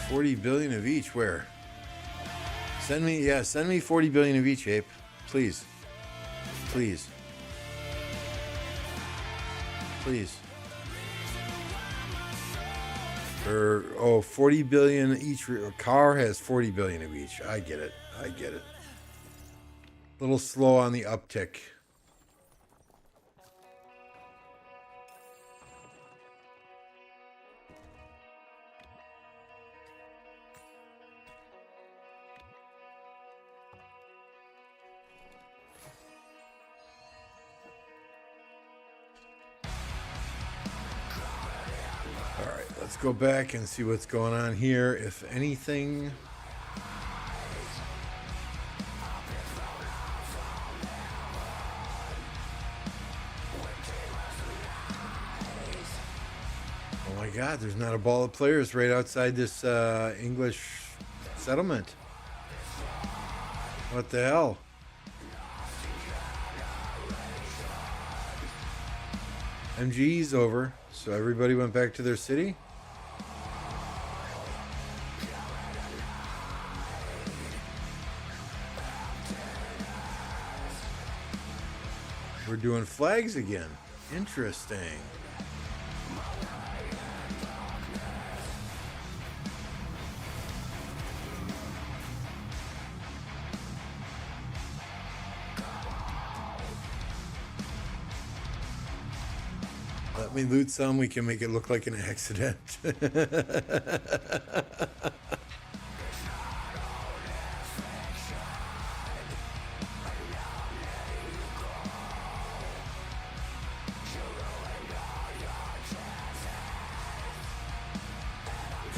$40 billion of each. Where? Send me 40 billion of each, Ape. Please. Please. Please. 40 billion each. Car has 40 billion of each. I get it. A little slow on the uptick. Let's go back and see what's going on here, if anything. Oh my God, there's not a ball of players right outside this English settlement. What the hell? MGE's over, so everybody went back to their city. We're doing flags again. Interesting. Let me loot some. We can make it look like an accident.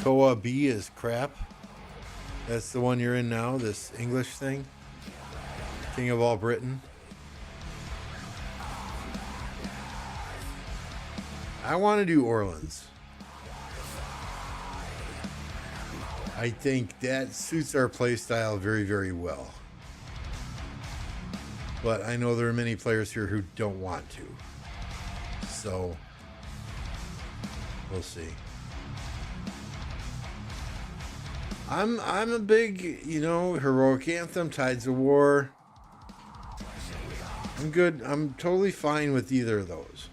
Coa B is crap. That's the one you're in now, this English thing. King of all Britain. I want to do Orleans. I think that suits our playstyle very, very well. But I know there are many players here who don't want to. So, we'll see. I'm a big, heroic anthem, Tides of War. I'm good. I'm totally fine with either of those.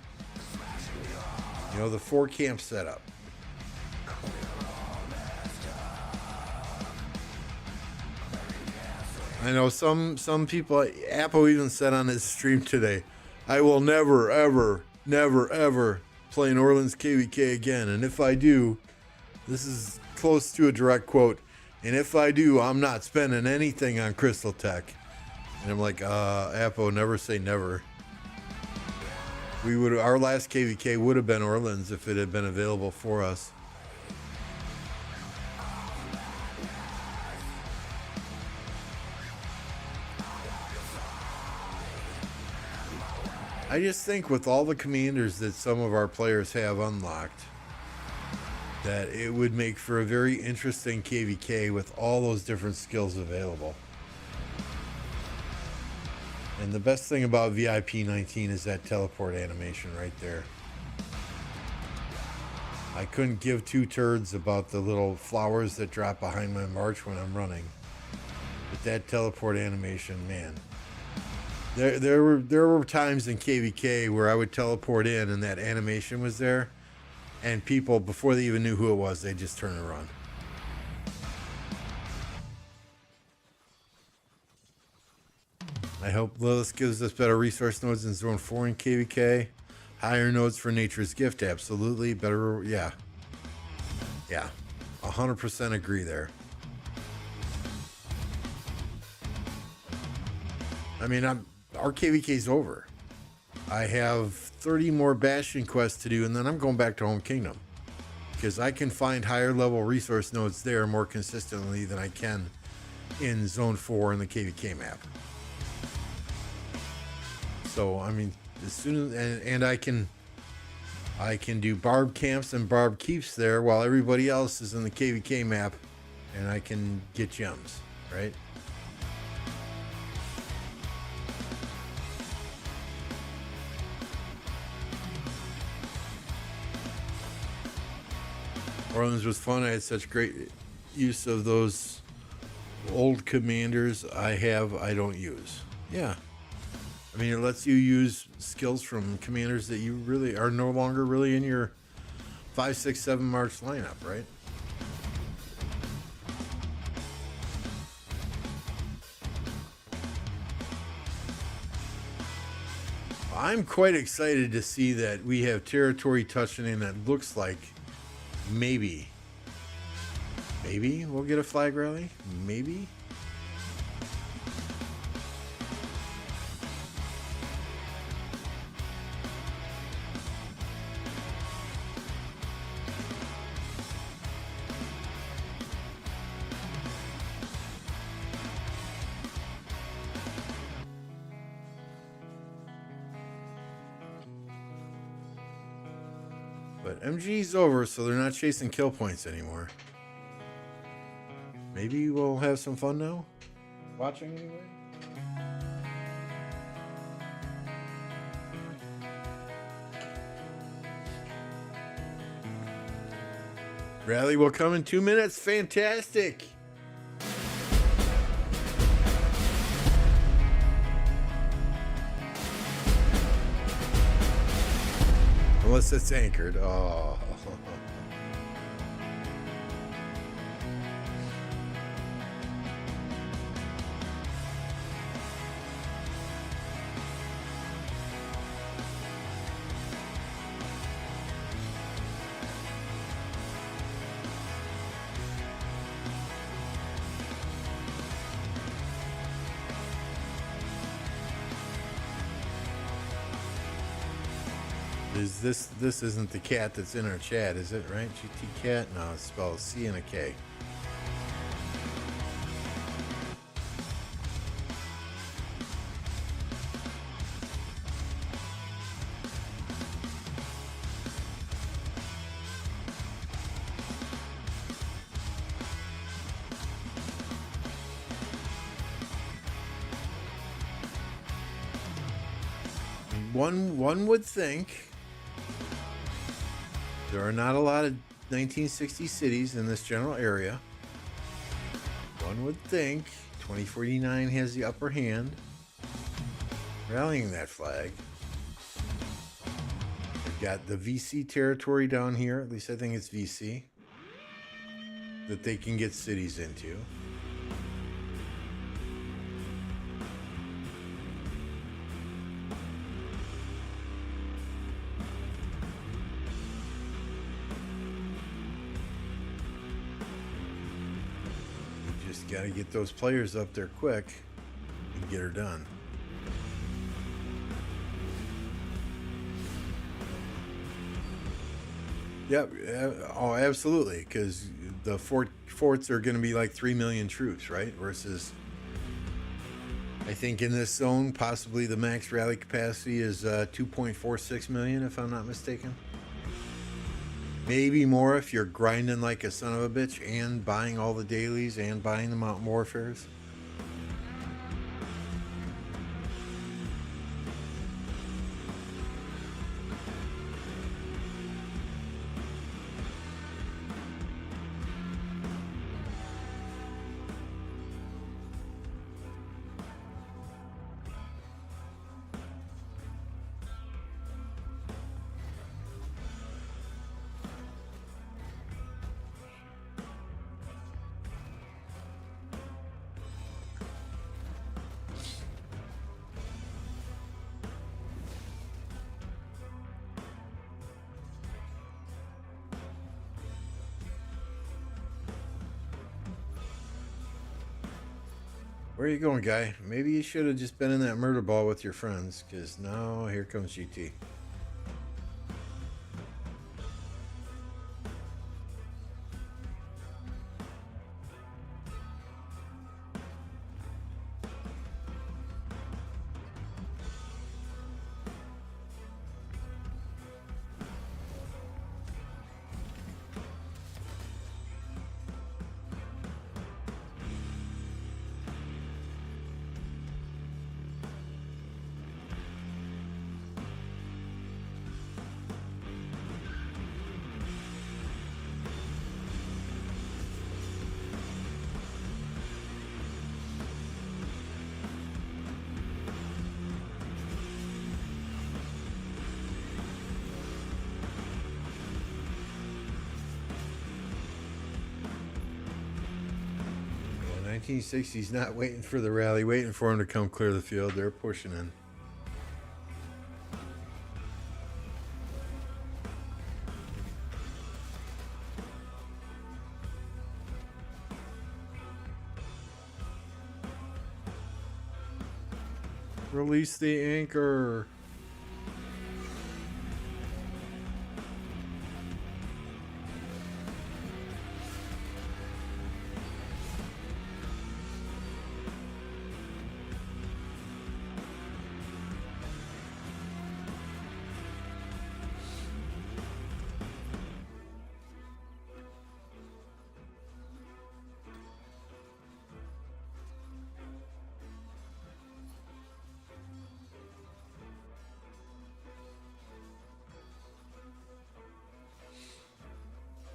The 4 camp setup. I know some people, Apple even said on his stream today, I will never, ever, never, ever play an Orleans KVK again. And if I do, this is close to a direct quote, and if I do, I'm not spending anything on Crystal Tech. And I'm like, Apple, never say never. Our last KVK would have been Orleans if it had been available for us. I just think with all the commanders that some of our players have unlocked, that it would make for a very interesting KVK with all those different skills available. And the best thing about VIP 19 is that teleport animation right there. I couldn't give 2 turds about the little flowers that drop behind my march when I'm running. But that teleport animation, man. There were times in KVK where I would teleport in and that animation was there, and people, before they even knew who it was, they just turn and run. I hope Lilith gives us better resource nodes in Zone 4 in KVK. Higher nodes for Nature's Gift, absolutely. Better, yeah. Yeah, 100% agree there. I mean, our KVK's over. I have 30 more Bastion quests to do, and then I'm going back to Home Kingdom. Because I can find higher level resource nodes there more consistently than I can in Zone 4 in the KVK map. So, I mean, as soon as, and I can do barb camps and barb keeps there while everybody else is in the KVK map, and I can get gems, right? Orleans was fun. I had such great use of those old commanders I don't use. Yeah. I mean, it lets you use skills from commanders that you really are no longer really in your 5, 6, 7 March lineup, right? I'm quite excited to see that we have territory touching in that looks like maybe we'll get a flag rally. Maybe. But MGE's over, so they're not chasing kill points anymore. Maybe we'll have some fun now? Watching anyway? Rally will come in 2 minutes. Fantastic! Unless it's anchored. Oh. Is this isn't the cat that's in our chat, is it? Right? GT cat? No, it's spelled C and a K. One would think there are not a lot of 1960 cities in this general area. One would think 2049 has the upper hand, rallying that flag. They've got the VC territory down here, at least I think it's VC, that they can get cities into. Got to get those players up there quick and get her done. Yep. Oh, absolutely. Because the forts are going to be like 3 million troops, right? Versus, I think in this zone, possibly the max rally capacity is 2.46 million, if I'm not mistaken. Maybe more if you're grinding like a son of a bitch and buying all the dailies and buying the mountain warfares. Where are you going, guy? Maybe you should have just been in that murder ball with your friends, because now here comes GT. The 1960s not waiting for the rally, waiting for him to come clear the field. They're pushing in. Release the anchor.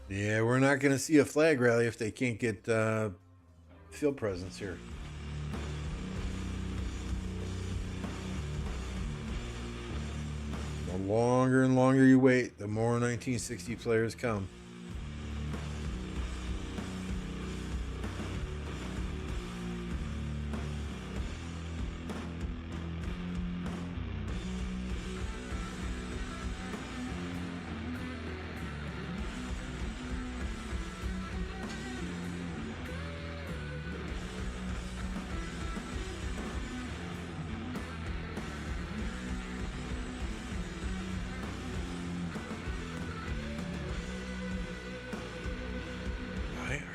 Yeah, we're not going to see a flag rally if they can't get field presence here. The longer and longer you wait, the more 1960 players come.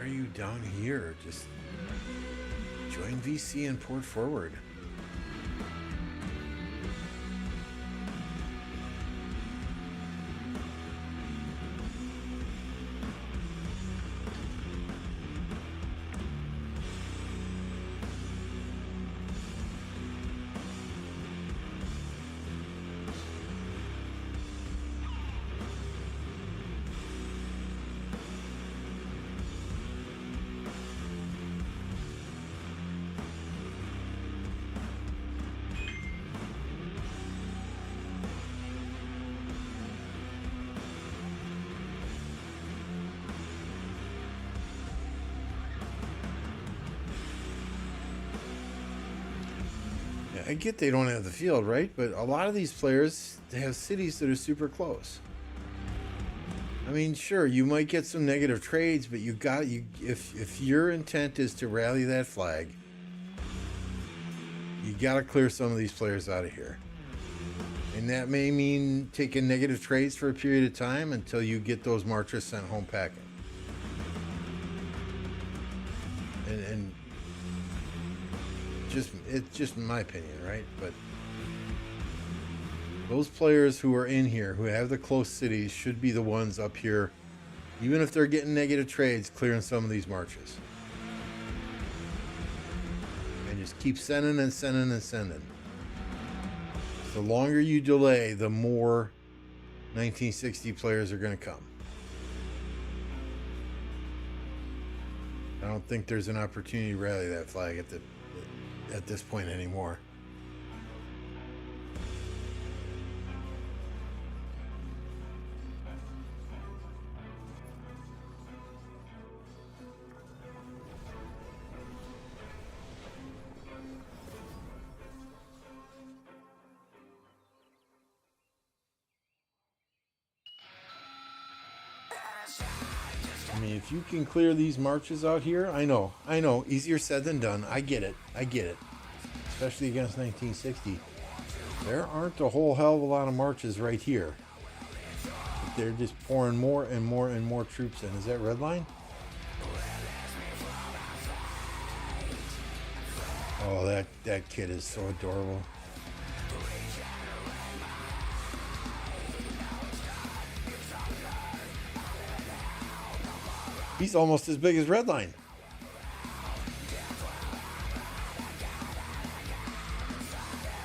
are you down here? Just join VC and port forward. I get they don't have the field, right? But a lot of these players, they have cities that are super close. I mean, sure, you might get some negative trades, but if your intent is to rally that flag, you got to clear some of these players out of here. And that may mean taking negative trades for a period of time until you get those marchers sent home packing. And it's just my opinion, right? But those players who are in here, who have the close cities, should be the ones up here, even if they're getting negative trades, clearing some of these marches. And just keep sending and sending and sending. The longer you delay, the more 1960 players are going to come. I don't think there's an opportunity to rally that flag at this point anymore. I mean, if you can clear these marches out here, I know, easier said than done. I get it. Especially against 1960. There aren't a whole hell of a lot of marches right here. But they're just pouring more and more and more troops in. Is that red line? Oh, that kid is so adorable. He's almost as big as Redline.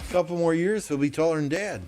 A couple more years, he'll be taller than Dad.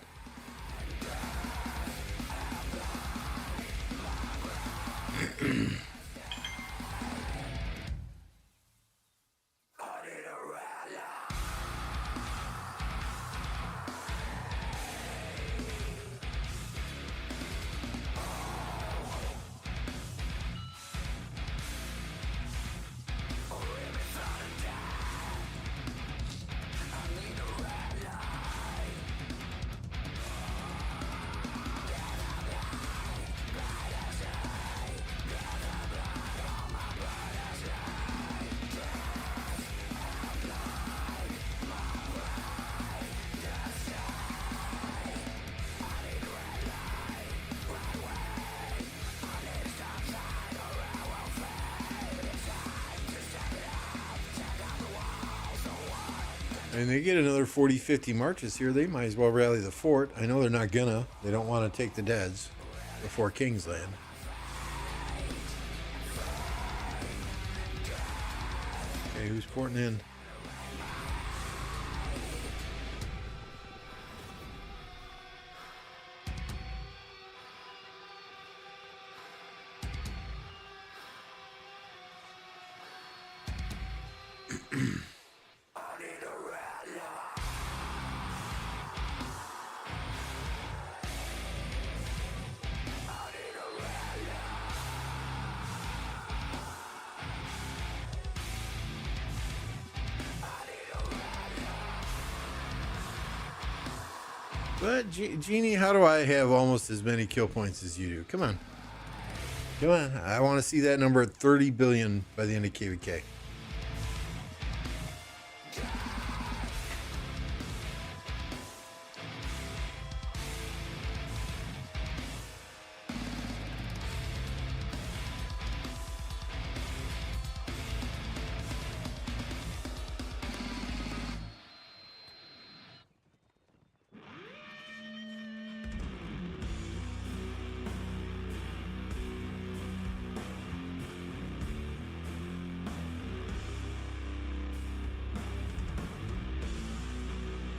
And they get another 40, 50 marches here. They might as well rally the fort. I know they're not gonna. They don't want to take the deads before King's Land. Okay, who's porting in? But, Jeannie, how do I have almost as many kill points as you do? Come on. Come on. I want to see that number at 30 billion by the end of KVK.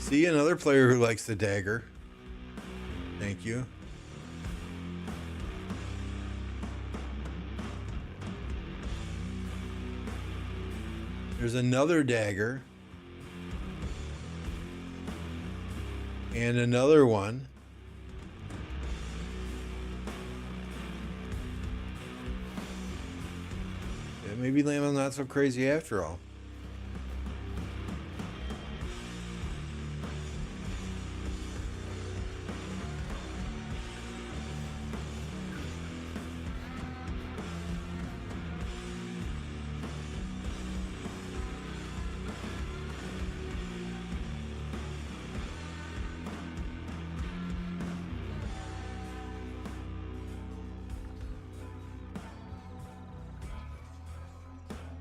See, another player who likes the dagger. Thank you. There's another dagger. And another one. Yeah, maybe Lamb's not so crazy after all.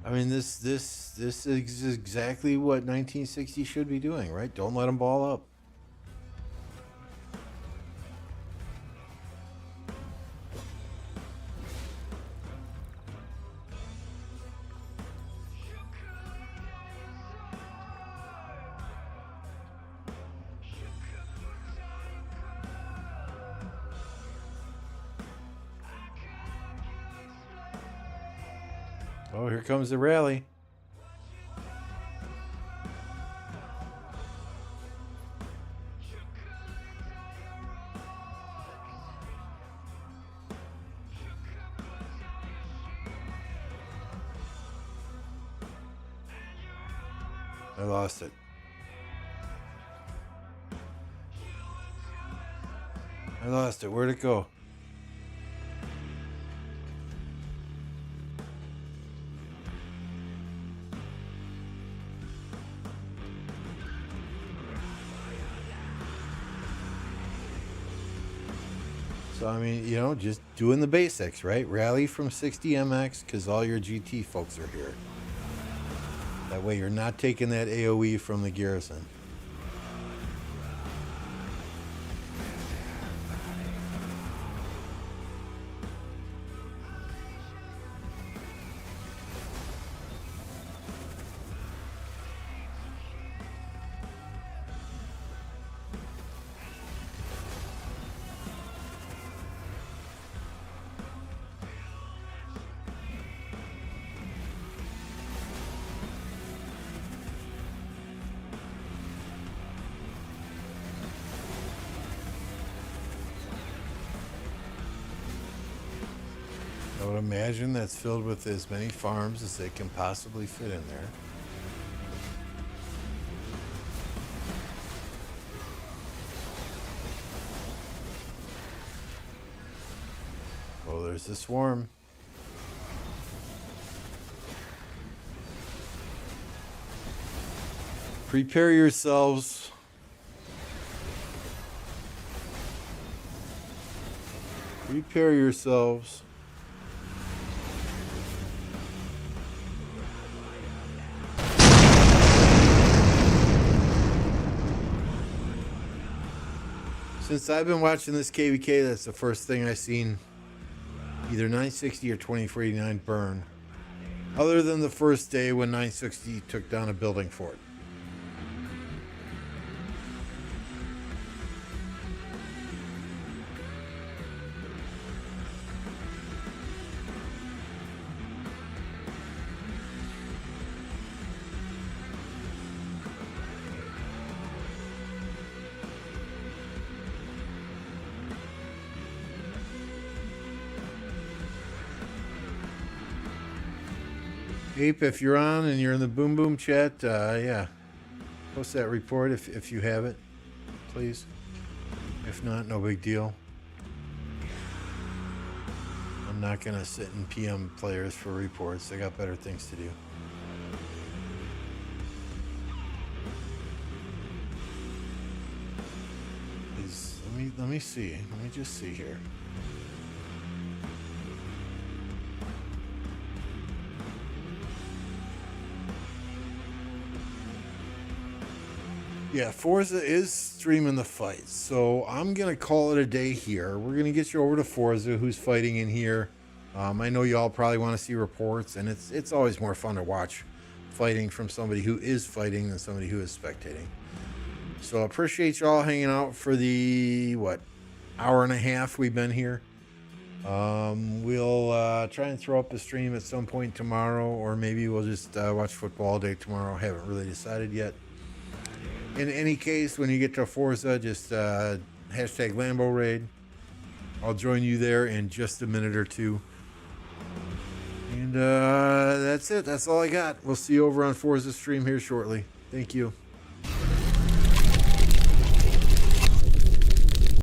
I mean, this is exactly what 1960 should be doing, right? Don't let them ball up. Oh, here comes the rally. I lost it. I lost it. Where'd it go? So, I mean, you know, just doing the basics, right? Rally from 60 MX because all your GT folks are here. That way you're not taking that AoE from the garrison. I would imagine that's filled with as many farms as they can possibly fit in there. Oh, there's the swarm. Prepare yourselves. Prepare yourselves. Since I've been watching this KVK, that's the first thing I've seen either 960 or 2489 burn. Other than the first day when 960 took down a building fort. Ape, if you're on and you're in the Boom Boom chat, yeah, post that report if you have it, please. If not, no big deal. I'm not going to sit and PM players for reports. They got better things to do. Let me see. Let me just see here. Yeah, Forza is streaming the fight, so I'm going to call it a day here. We're going to get you over to Forza, who's fighting in here. I know y'all probably want to see reports, and it's always more fun to watch fighting from somebody who is fighting than somebody who is spectating. So appreciate y'all hanging out for the, what, hour and a half we've been here. We'll try and throw up a stream at some point tomorrow, or maybe we'll just watch football all day tomorrow. Haven't really decided yet. In any case, when you get to Forza, just hashtag Lambo Raid. I'll join you there in just a minute or two. And that's it. That's all I got. We'll see you over on Forza stream here shortly. Thank you.